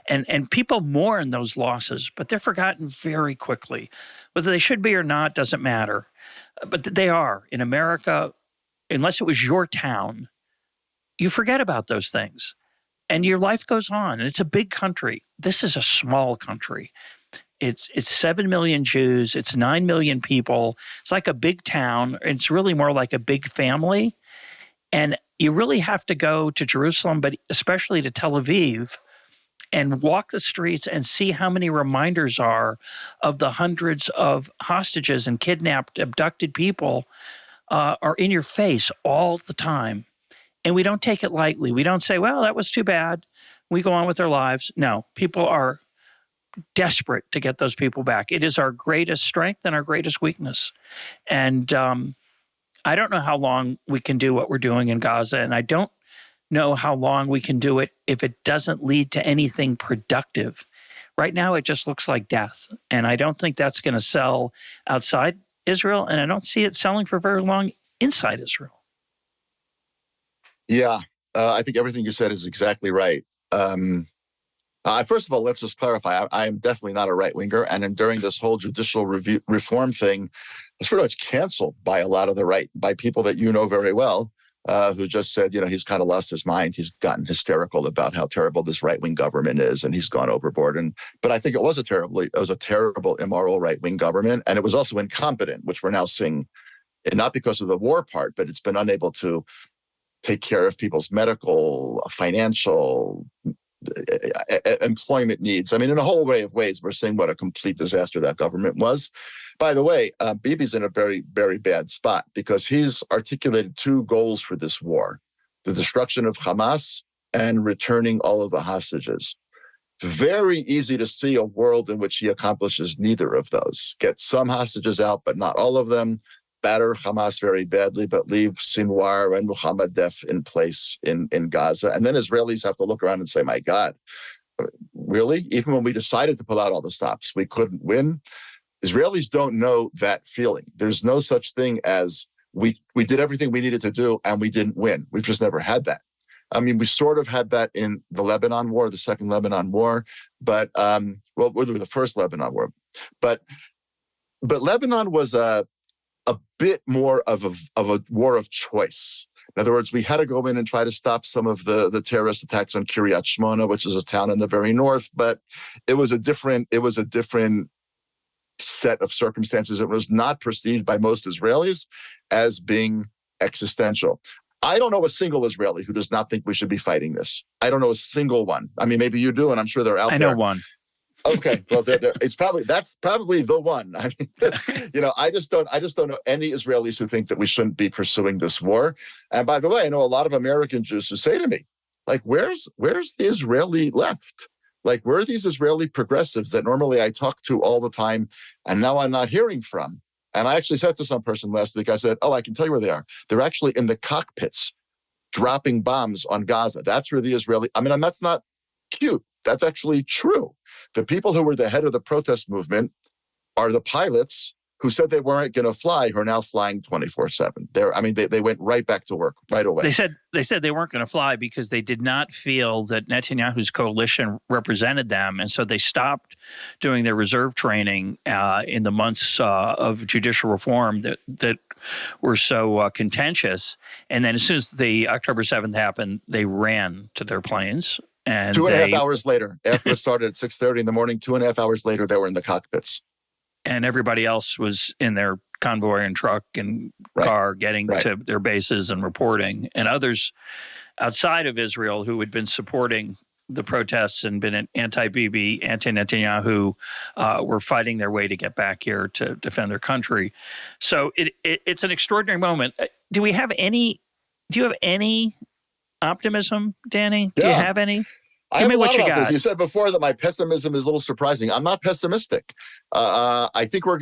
and people mourn those losses, but they're forgotten very quickly. Whether they should be or not doesn't matter. But they are. In America, unless it was your town, you forget about those things. And your life goes on. And it's a big country. This is a small country. It's 7 million Jews. It's 9 million people. It's like a big town. It's really more like a big family. And you really have to go to Jerusalem, but especially to Tel Aviv, and walk the streets and see how many reminders are of the hundreds of hostages and kidnapped, abducted people are in your face all the time. And we don't take it lightly. We don't say, well, that was too bad. We go on with our lives. No, people are desperate to get those people back. It is our greatest strength and our greatest weakness. And I don't know how long we can do what we're doing in Gaza, and I don't know how long we can do it if it doesn't lead to anything productive. Right now, it just looks like death. And I don't think that's going to sell outside Israel, and I don't see it selling for very long inside Israel. Yeah, I think everything you said is exactly right. First of all, let's just clarify. I am definitely not a right-winger, and during this whole judicial reform thing, I was pretty much canceled by a lot of the right, by people that you know very well. who just said, he's kind of lost his mind. He's gotten hysterical about how terrible this right-wing government is, and he's gone overboard. But I think it was a terrible, immoral right-wing government, and it was also incompetent, which we're now seeing, and not because of the war part, but it's been unable to take care of people's medical, financial, employment needs. I mean, in a whole array of ways, we're seeing what a complete disaster that government was. By the way, Bibi's in a very, very bad spot because he's articulated two goals for this war: the destruction of Hamas and returning all of the hostages. It's very easy to see a world in which he accomplishes neither of those. Get some hostages out, but not all of them. Batter Hamas very badly, but leave Sinwar and Muhammad Def in place in Gaza. And then Israelis have to look around and say, my God, really? Even when we decided to pull out all the stops, we couldn't win? Israelis don't know that feeling. There's no such thing as we did everything we needed to do and we didn't win. We've just never had that. I mean, we sort of had that in the Lebanon War, the Second Lebanon War, but the first Lebanon War. But Lebanon was a bit more of a war of choice. In other words, we had to go in and try to stop some of the terrorist attacks on Kiryat Shmona, which is a town in the very north, but it was a different set of circumstances. It was not perceived by most Israelis as being existential. I don't know a single Israeli who does not think we should be fighting this. I don't know a single one. I mean, maybe you do, and I'm sure they're out there. I know one. Okay, well, that's probably the one. I mean, I just don't know any Israelis who think that we shouldn't be pursuing this war. And by the way, I know a lot of American Jews who say to me, like, where's the Israeli left? Like, where are these Israeli progressives that normally I talk to all the time, and now I'm not hearing from? And I actually said to some person last week, I said, oh, I can tell you where they are. They're actually in the cockpits dropping bombs on Gaza. That's where the Israeli, and that's not cute. That's actually true. The people who were the head of the protest movement are the pilots who said they weren't going to fly, who are now flying 24/7. They went right back to work right away. They said they weren't going to fly because they did not feel that Netanyahu's coalition represented them, and so they stopped doing their reserve training in the months of judicial reform that were so contentious. And then as soon as the October 7th happened, they ran to their planes. And 2.5 hours later, after it started at 6:30 in the morning, 2.5 hours later, they were in the cockpits. And everybody else was in their convoy and truck and car getting to their bases and reporting. And others outside of Israel who had been supporting the protests and been anti-Bibi, anti-Netanyahu, were fighting their way to get back here to defend their country. So it's an extraordinary moment. Do you have any optimism, Danny? Do you have any? Give me what you got. You said before that my pessimism is a little surprising. I'm not pessimistic. I think I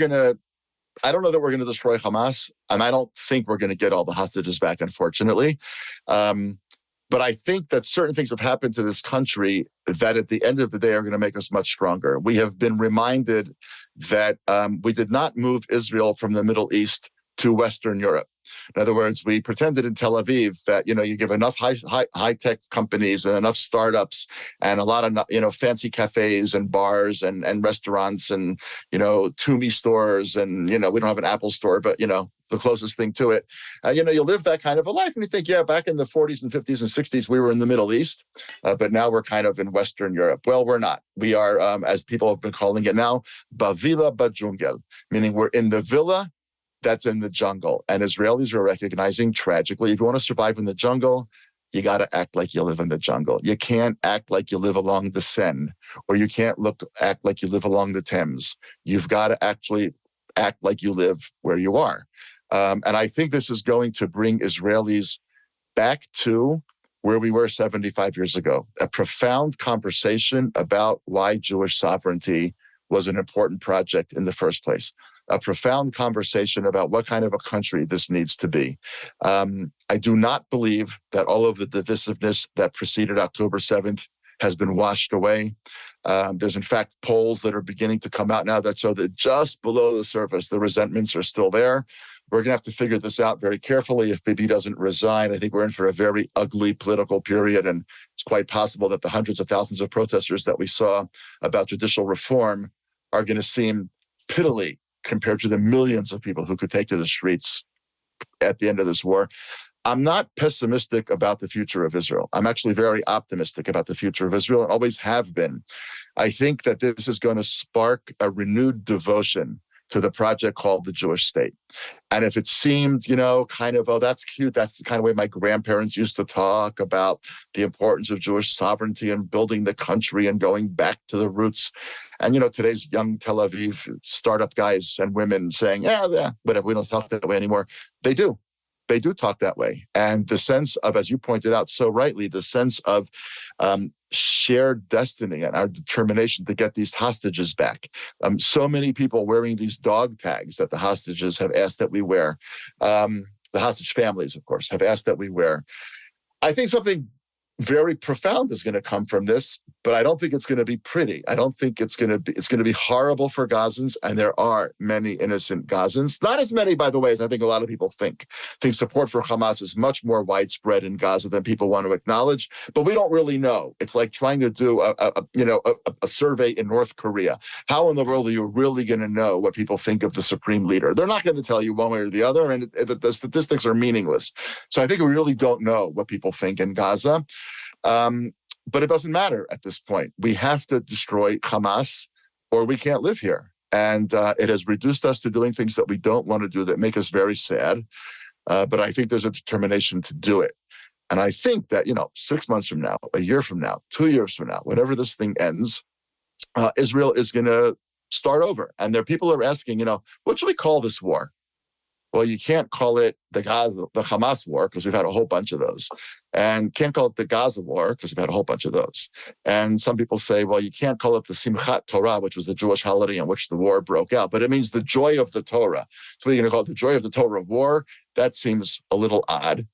don't know that we're going to destroy Hamas, and I don't think we're going to get all the hostages back, unfortunately. But I think that certain things have happened to this country that at the end of the day are going to make us much stronger. We have been reminded that we did not move Israel from the Middle East to Western Europe. In other words, we pretended in Tel Aviv that, you give enough high-tech companies and enough startups and a lot of, fancy cafes and bars and restaurants and, Tumi stores and, we don't have an Apple store, but, the closest thing to it. You live that kind of a life and you think, back in the 40s and 50s and 60s, we were in the Middle East, but now we're kind of in Western Europe. Well, we're not. We are, as people have been calling it now, Bavila Bajungel, meaning we're in the villa that's in the jungle. And Israelis are recognizing tragically, if you want to survive in the jungle, you got to act like you live in the jungle. You can't act like you live along the Seine, or you can't act like you live along the Thames. You've got to actually act like you live where you are. And I think this is going to bring Israelis back to where we were 75 years ago, a profound conversation about why Jewish sovereignty was an important project in the first place. A profound conversation about what kind of a country this needs to be. I do not believe that all of the divisiveness that preceded October 7th has been washed away. There's, in fact, polls that are beginning to come out now that show that just below the surface, the resentments are still there. We're going to have to figure this out very carefully. If Bibi doesn't resign, I think we're in for a very ugly political period, and it's quite possible that the hundreds of thousands of protesters that we saw about judicial reform are going to seem piddly compared to the millions of people who could take to the streets at the end of this war. I'm not pessimistic about the future of Israel. I'm actually very optimistic about the future of Israel and always have been. I think that this is going to spark a renewed devotion to the project called the Jewish state. And if it seemed, kind of, oh, that's cute, that's the kind of way my grandparents used to talk about the importance of Jewish sovereignty and building the country and going back to the roots. And, today's young Tel Aviv startup guys and women saying, yeah, whatever, we don't talk that way anymore. They do. They do talk that way. And the sense of, as you pointed out so rightly, the sense of shared destiny and our determination to get these hostages back. So many people wearing these dog tags that the hostages have asked that we wear. The hostage families, of course, have asked that we wear. I think something very profound is going to come from this, but I don't think it's going to be pretty. I don't think it's going to be horrible for Gazans, and there are many innocent Gazans. Not as many, by the way, as I think a lot of people think. I think support for Hamas is much more widespread in Gaza than people want to acknowledge, but we don't really know. It's like trying to do a survey in North Korea. How in the world are you really going to know what people think of the supreme leader? They're not going to tell you one way or the other, and the statistics are meaningless. So I think we really don't know what people think in Gaza. But it doesn't matter at this point. We have to destroy Hamas or we can't live here. And it has reduced us to doing things that we don't want to do that make us very sad. But I think there's a determination to do it. And I think that, 6 months from now, a year from now, 2 years from now, whenever this thing ends, Israel is going to start over. And there are people who are asking, what should we call this war? Well, you can't call it the Hamas war, because we've had a whole bunch of those. And can't call it the Gaza war, because we've had a whole bunch of those. And some people say, well, you can't call it the Simchat Torah, which was the Jewish holiday on which the war broke out, but it means the joy of the Torah. So you're going to call it the joy of the Torah war? That seems a little odd.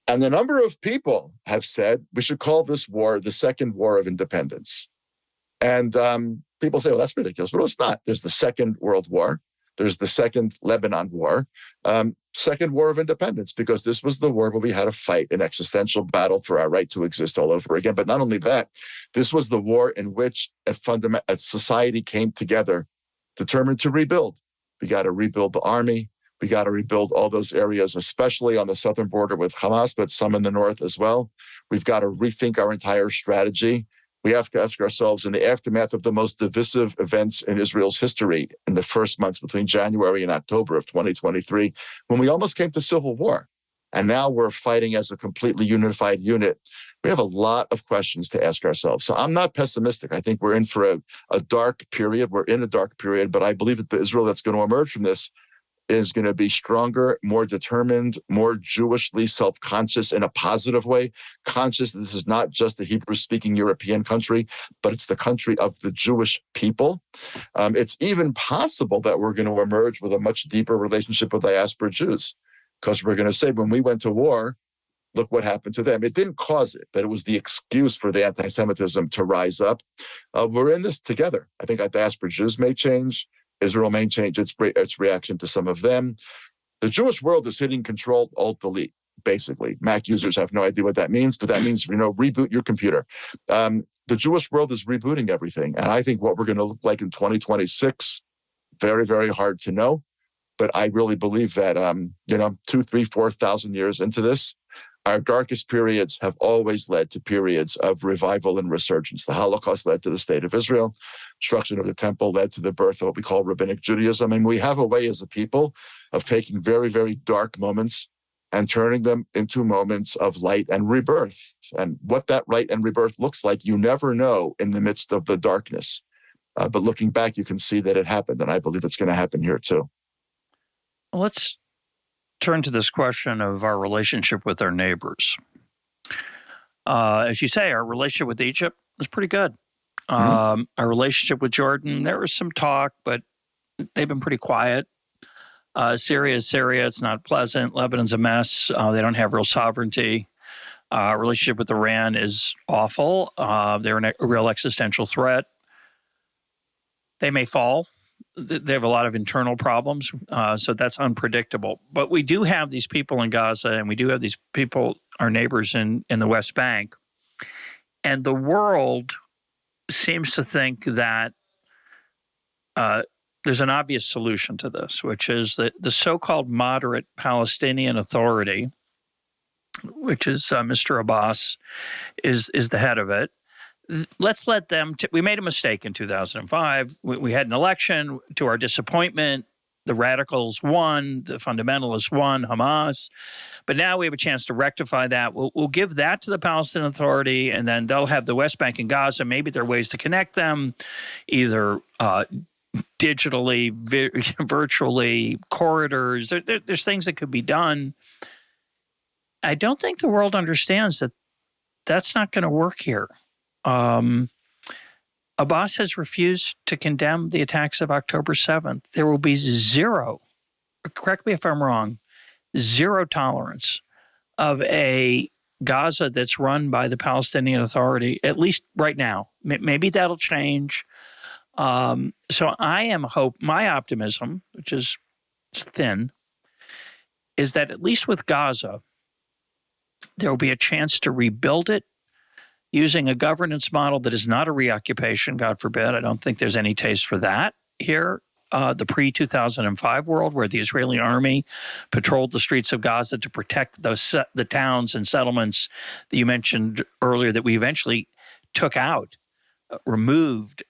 And the number of people have said we should call this war the Second War of Independence. And people say, well, that's ridiculous. But it's not. There's the Second World War. There's the Second Lebanon War, Second War of Independence, because this was the war where we had to fight an existential battle for our right to exist all over again. But not only that, this was the war in which a society came together, determined to rebuild. We got to rebuild the army. We got to rebuild all those areas, especially on the southern border with Hamas, but some in the north as well. We've got to rethink our entire strategy. We have to ask ourselves, in the aftermath of the most divisive events in Israel's history in the first months between January and October of 2023, when we almost came to civil war, and now we're fighting as a completely unified unit, we have a lot of questions to ask ourselves. So I'm not pessimistic. I think we're in for a dark period. We're in a dark period, but I believe that the Israel that's going to emerge from this is going to be stronger, more determined, more Jewishly self-conscious in a positive way, conscious that this is not just a Hebrew-speaking European country, but it's the country of the Jewish people. It's even possible that we're going to emerge with a much deeper relationship with diaspora Jews, because we're going to say, when we went to war, look what happened to them. It didn't cause it, but it was the excuse for the anti-Semitism to rise up. We're in this together. I think our diaspora Jews may change. Israel may change its reaction to some of them. The Jewish world is hitting Control Alt Delete, basically. Mac users have no idea what that means, but that means, reboot your computer. The Jewish world is rebooting everything. And I think what we're going to look like in 2026, very, very hard to know. But I really believe that, 2, 3, 4,000 years into this, our darkest periods have always led to periods of revival and resurgence. The Holocaust led to the state of Israel. Destruction of the temple led to the birth of what we call rabbinic Judaism. I mean, we have a way as a people of taking very, very dark moments and turning them into moments of light and rebirth. And what that light and rebirth looks like, you never know in the midst of the darkness. But looking back, you can see that it happened. And I believe it's going to happen here too. Well, let's turn to this question of our relationship with our neighbors. As you say, our relationship with Egypt was pretty good. Our relationship with Jordan, there was some talk, but they've been pretty quiet. Syria is Syria. It's not pleasant. Lebanon's a mess. They don't have real sovereignty. Relationship with Iran is awful. They're a real existential threat. They may fall. They have a lot of internal problems, so that's unpredictable. But we do have these people in Gaza, and we do have these people, our neighbors in the West Bank. And the world seems to think that there's an obvious solution to this, which is that the so-called moderate Palestinian Authority which is Mr. Abbas, is the head of it. Let's let them. We made a mistake in 2005. We had an election. To our disappointment, the radicals won, the fundamentalists won, Hamas. But now we have a chance to rectify that. We'll give that to the Palestinian Authority, and then they'll have the West Bank and Gaza. Maybe there are ways to connect them, either digitally, virtually, corridors. There's things that could be done. I don't think the world understands that that's not going to work here. Abbas has refused to condemn the attacks of October 7th. There will be zero, correct me if I'm wrong, zero tolerance of a Gaza that's run by the Palestinian Authority, at least right now. Maybe that'll change. So my optimism, which is thin, is that at least with Gaza, there will be a chance to rebuild it using a governance model that is not a reoccupation, God forbid. I don't think there's any taste for that here. The pre-2005 world, where the Israeli army patrolled the streets of Gaza to protect the towns and settlements that you mentioned earlier that we eventually took out, removed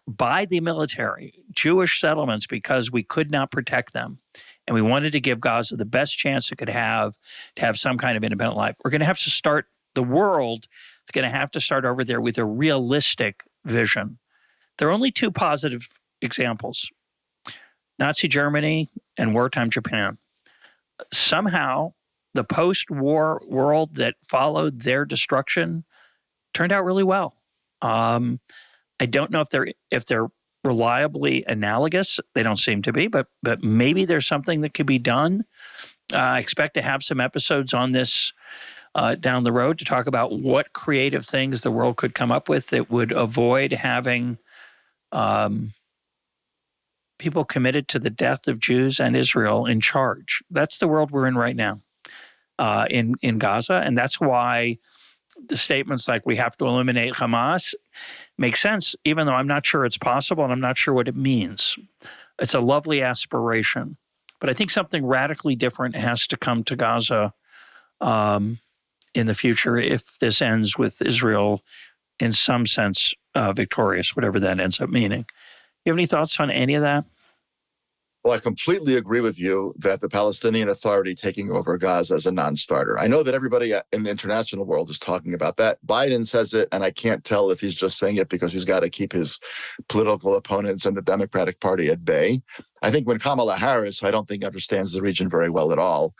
by the military, Jewish settlements, because we could not protect them. And we wanted to give Gaza the best chance it could have to have some kind of independent life. We're going to have to start, the world is going to have to start over there with a realistic vision. There are only two positive examples: Nazi Germany and wartime Japan. Somehow, the post-war world that followed their destruction turned out really well. I don't know if they're reliably analogous. They don't seem to be, but maybe there's something that could be done. I expect to have some episodes on this down the road to talk about what creative things the world could come up with that would avoid having people committed to the death of Jews and Israel in charge. That's the world we're in right now in Gaza, and that's why the statements like we have to eliminate Hamas make sense, even though I'm not sure it's possible and I'm not sure what it means. It's a lovely aspiration, but I think something radically different has to come to Gaza in the future if this ends with Israel in some sense victorious, whatever that ends up meaning. You have any thoughts on any of that? Well, I completely agree with you that the Palestinian Authority taking over Gaza is a non-starter. I know that everybody in the international world is talking about that. Biden says it, and I can't tell if he's just saying it because he's got to keep his political opponents and the Democratic Party at bay. I think when Kamala Harris, who I don't think understands the region very well at all,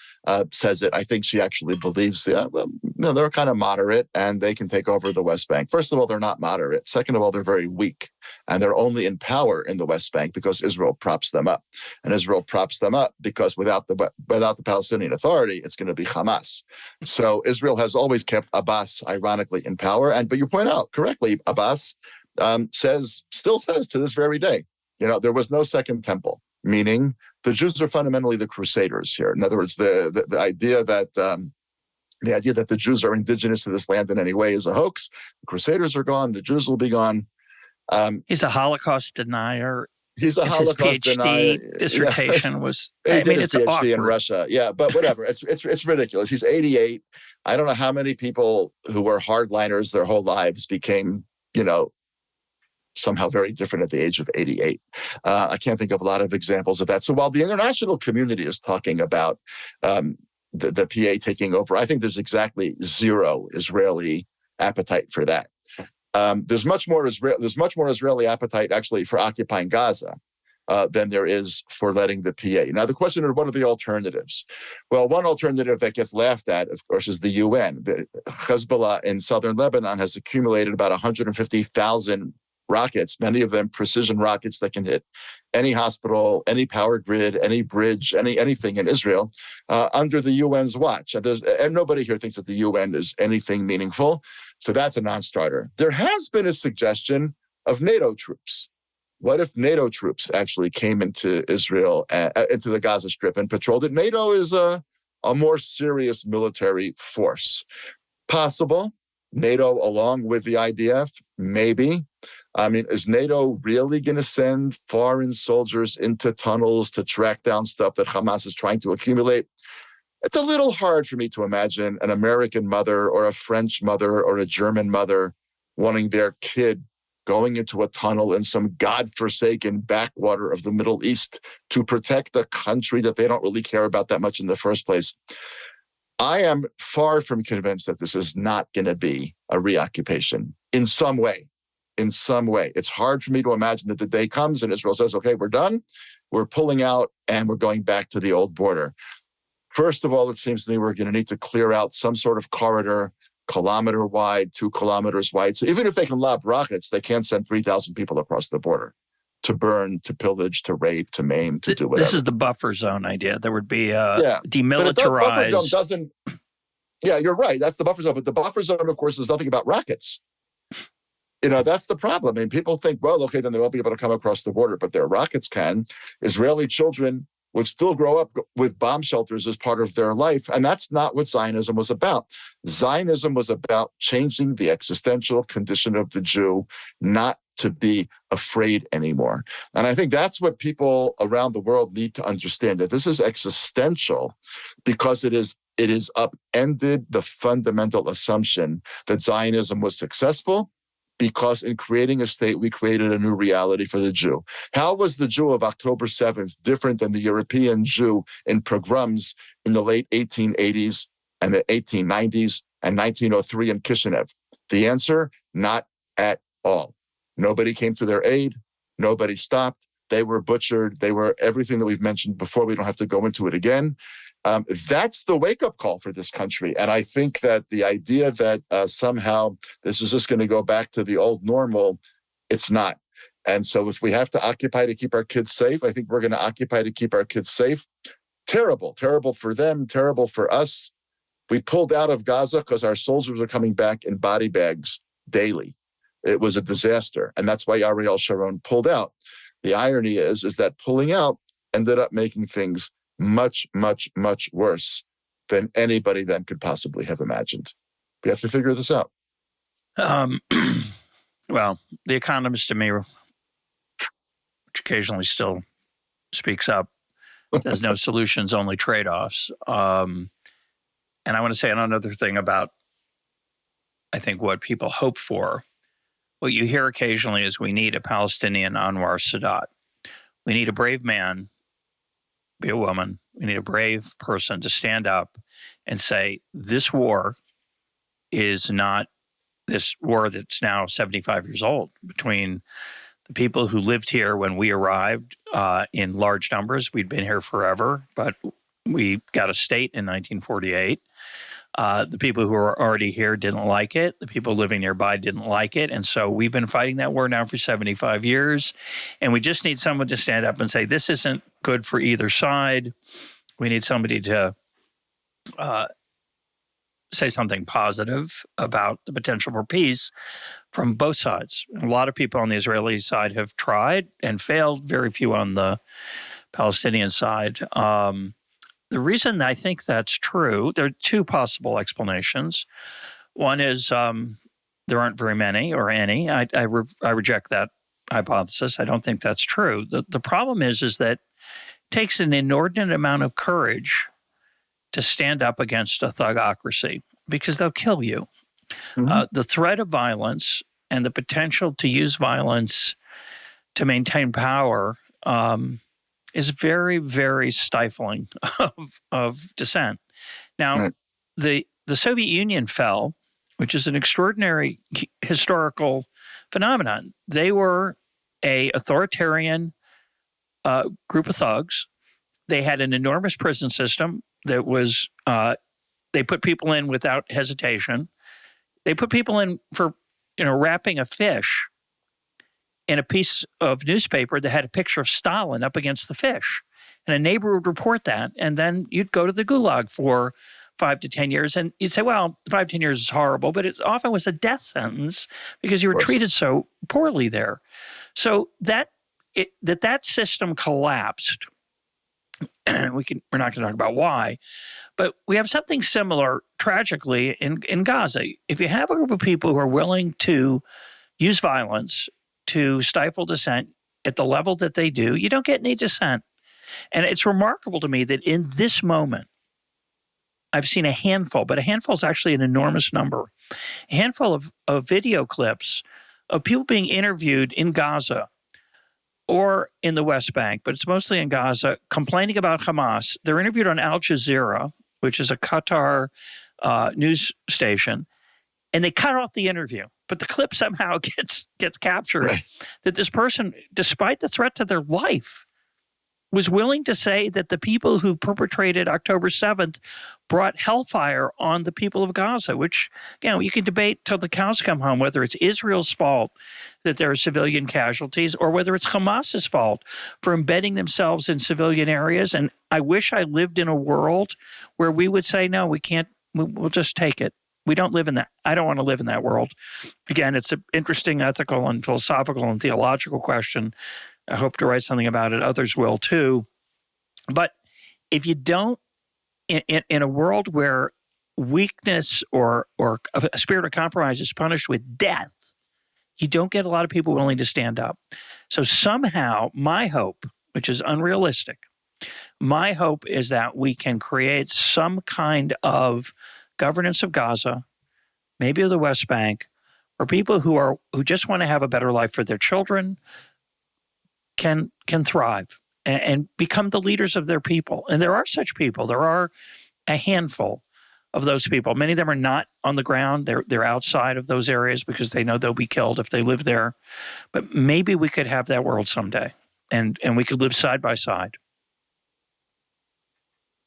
says it, I think she actually believes they're kind of moderate and they can take over the West Bank. First of all, they're not moderate. Second of all, they're very weak. And they're only in power in the West Bank because Israel props them up. And Israel props them up because without the Palestinian Authority, it's going to be Hamas. So Israel has always kept Abbas, ironically, in power. But you point out correctly, Abbas still says to this very day, there was no second temple. Meaning the Jews are fundamentally the crusaders here. In other words, the idea that the Jews are indigenous to this land in any way is a hoax. The crusaders are gone. The Jews will be gone. He's a Holocaust denier. He's a Holocaust denier. Dissertation was. He did his it's PhD awkward. in Russia. Yeah, but whatever. It's ridiculous. He's 88. I don't know how many people who were hardliners their whole lives became, somehow very different at the age of 88. I can't think of a lot of examples of that. So while the international community is talking about the PA taking over, I think there's exactly zero Israeli appetite for that. There's much more Israeli appetite actually for occupying Gaza than there is for letting the PA. Now, the question is, what are the alternatives? Well, one alternative that gets laughed at, of course, is the UN. The Hezbollah in southern Lebanon has accumulated about 150,000 rockets, many of them precision rockets that can hit any hospital, any power grid, any bridge, anything in Israel under the UN's watch. And nobody here thinks that the UN is anything meaningful. So that's a non-starter. There has been a suggestion of NATO troops. What if NATO troops actually came into Israel, into the Gaza Strip and patrolled it? NATO is a more serious military force. Possible. NATO along with the IDF, maybe. I mean, is NATO really going to send foreign soldiers into tunnels to track down stuff that Hamas is trying to accumulate? It's a little hard for me to imagine an American mother or a French mother or a German mother wanting their kid going into a tunnel in some godforsaken backwater of the Middle East to protect a country that they don't really care about that much in the first place. I am far from convinced that this is not going to be a reoccupation in some way. In some way. It's hard for me to imagine that the day comes and Israel says, okay, we're done, we're pulling out, and we're going back to the old border. First of all, it seems to me we're going to need to clear out some sort of corridor, kilometer wide, 2 kilometers wide. So even if they can lob rockets, they can't send 3,000 people across the border to burn, to pillage, to rape, to maim, to do whatever. This is the buffer zone idea. There would be demilitarized. But buffer zone doesn't. Yeah, you're right. That's the buffer zone. But the buffer zone, of course, is nothing about rockets. That's the problem. I mean, people think, well, okay, then they won't be able to come across the border, but their rockets can. Israeli children would still grow up with bomb shelters as part of their life. And that's not what Zionism was about. Zionism was about changing the existential condition of the Jew, not to be afraid anymore. And I think that's what people around the world need to understand, that this is existential because it is upended the fundamental assumption that Zionism was successful, because in creating a state, we created a new reality for the Jew. How was the Jew of October 7th different than the European Jew in pogroms in the late 1880s and the 1890s and 1903 in Kishinev? The answer, not at all. Nobody came to their aid. Nobody stopped. They were butchered. They were everything that we've mentioned before. We don't have to go into it again. That's the wake-up call for this country. And I think that the idea that somehow this is just going to go back to the old normal, it's not. And so if we have to occupy to keep our kids safe, I think we're going to occupy to keep our kids safe. Terrible for them, terrible for us. We pulled out of Gaza because our soldiers are coming back in body bags daily. It was a disaster. And that's why Ariel Sharon pulled out. The irony is that pulling out ended up making things much, much, much worse than anybody then could possibly have imagined. We have to figure this out. Well, the Economist to me, which occasionally still speaks up, there's no solutions, only trade-offs. And I want to say another thing about, I think, what people hope for. What you hear occasionally is we need a Palestinian Anwar Sadat. We need a brave man, be a woman. We need a brave person to stand up and say, this war is not this war that's now 75 years old between the people who lived here when we arrived in large numbers. We'd been here forever, but we got a state in 1948. The people who were already here didn't like it. The people living nearby didn't like it. And so we've been fighting that war now for 75 years. And we just need someone to stand up and say, this isn't good for either side. We need somebody to say something positive about the potential for peace from both sides. A lot of people on the Israeli side have tried and failed, very few on the Palestinian side. The reason I think that's true, there are two possible explanations. One is there aren't very many or any. I reject that hypothesis. I don't think that's true. The problem is that it takes an inordinate amount of courage to stand up against a thugocracy because they'll kill you. Mm-hmm. The threat of violence and the potential to use violence to maintain power is very, very stifling of dissent. Now, right. The Soviet Union fell, which is an extraordinary historical phenomenon. They were an authoritarian group of thugs. They had an enormous prison system that was, they put people in without hesitation. They put people in for, wrapping a fish in a piece of newspaper that had a picture of Stalin up against the fish. And a neighbor would report that, and then you'd go to the gulag for 5 to 10 years. And you'd say, well, 5 to 10 years is horrible, but it often was a death sentence because you were treated so poorly there. So that system collapsed. We're not going to talk about why, but we have something similar, tragically, in Gaza. If you have a group of people who are willing to use violence to stifle dissent at the level that they do, you don't get any dissent. And it's remarkable to me that in this moment, I've seen a handful, but a handful is actually an enormous number. A handful of video clips of people being interviewed in Gaza or in the West Bank, but it's mostly in Gaza, complaining about Hamas. They're interviewed on Al Jazeera, which is a Qatar news station, and they cut off the interview. But the clip somehow gets captured, right, that this person, despite the threat to their life, was willing to say that the people who perpetrated October 7th brought hellfire on the people of Gaza, which, you can debate till the cows come home whether it's Israel's fault that there are civilian casualties or whether it's Hamas's fault for embedding themselves in civilian areas. And I wish I lived in a world where we would say, no, we can't, we'll just take it. We don't live in that. I don't want to live in that world. Again, it's an interesting ethical and philosophical and theological question. I hope to write something about it. Others will too. But if you don't, in a world where weakness or a spirit of compromise is punished with death, you don't get a lot of people willing to stand up. So somehow my hope, which is unrealistic, my hope is that we can create some kind of governance of Gaza, maybe of the West Bank, where people who just want to have a better life for their children can thrive and become the leaders of their people. And there are such people. There are a handful of those people. Many of them are not on the ground. They're outside of those areas because they know they'll be killed if they live there. But maybe we could have that world someday, and we could live side by side.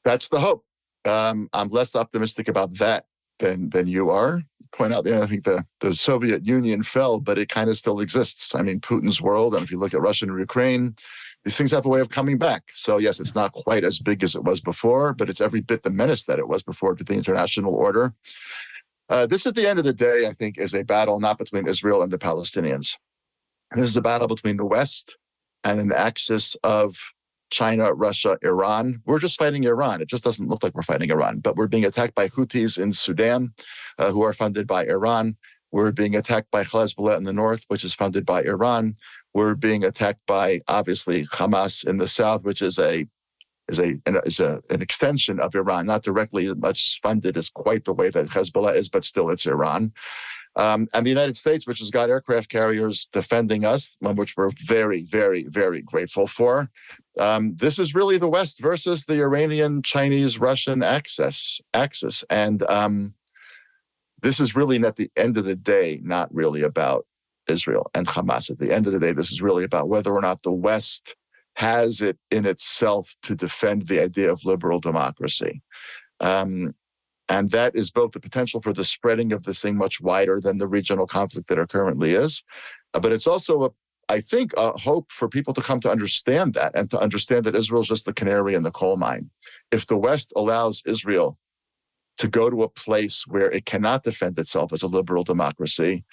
That's the hope. I'm less optimistic about that than you are. Point out, I think the Soviet Union fell, but it kind of still exists. I mean, Putin's world, and if you look at Russia and Ukraine, these things have a way of coming back. So yes, it's not quite as big as it was before, but it's every bit the menace that it was before to the international order. This, at the end of the day, I think, is a battle not between Israel and the Palestinians. This is a battle between the West and an axis of China, Russia, Iran. We're just fighting Iran. It just doesn't look like we're fighting Iran, but we're being attacked by Houthis in Sudan, who are funded by Iran. We're being attacked by Hezbollah in the north, which is funded by Iran. We're being attacked by, obviously, Hamas in the south, which is an extension of Iran, not directly as much funded as quite the way that Hezbollah is, but still it's Iran. And the United States, which has got aircraft carriers defending us, which we're very, very, very grateful for. This is really the West versus the Iranian, Chinese, Russian axis. And this is really, at the end of the day, not really about Israel and Hamas. At the end of the day, this is really about whether or not the West has it in itself to defend the idea of liberal democracy. And that is both the potential for the spreading of this thing much wider than the regional conflict that it currently is. But it's also, I think, a hope for people to come to understand that, and to understand that Israel is just the canary in the coal mine. If the West allows Israel to go to a place where it cannot defend itself as a liberal democracy,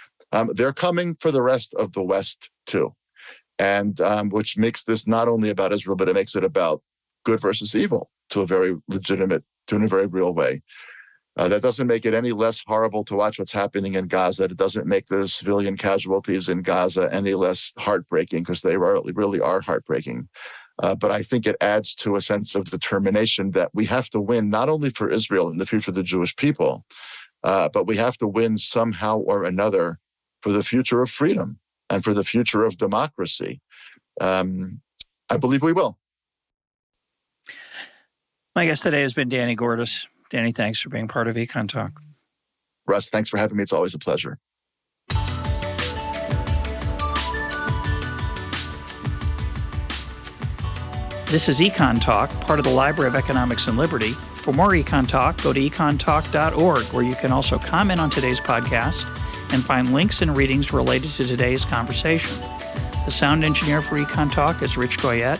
they're coming for the rest of the West too. And which makes this not only about Israel, but it makes it about good versus evil to a very legitimate, to in a very real way. That doesn't make it any less horrible to watch what's happening in Gaza. It doesn't make the civilian casualties in Gaza any less heartbreaking, because they really are heartbreaking. But I think it adds to a sense of determination that we have to win, not only for Israel and the future of the Jewish people, but we have to win somehow or another for the future of freedom and for the future of democracy. I believe we will. My guest today has been Danny Gordis. Danny, thanks for being part of EconTalk. Russ, thanks for having me. It's always a pleasure. This is EconTalk, part of the Library of Economics and Liberty. For more EconTalk, go to econtalk.org, where you can also comment on today's podcast and find links and readings related to today's conversation. The sound engineer for EconTalk is Rich Goyette.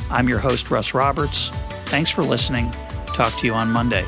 I'm your host, Russ Roberts. Thanks for listening. Talk to you on Monday.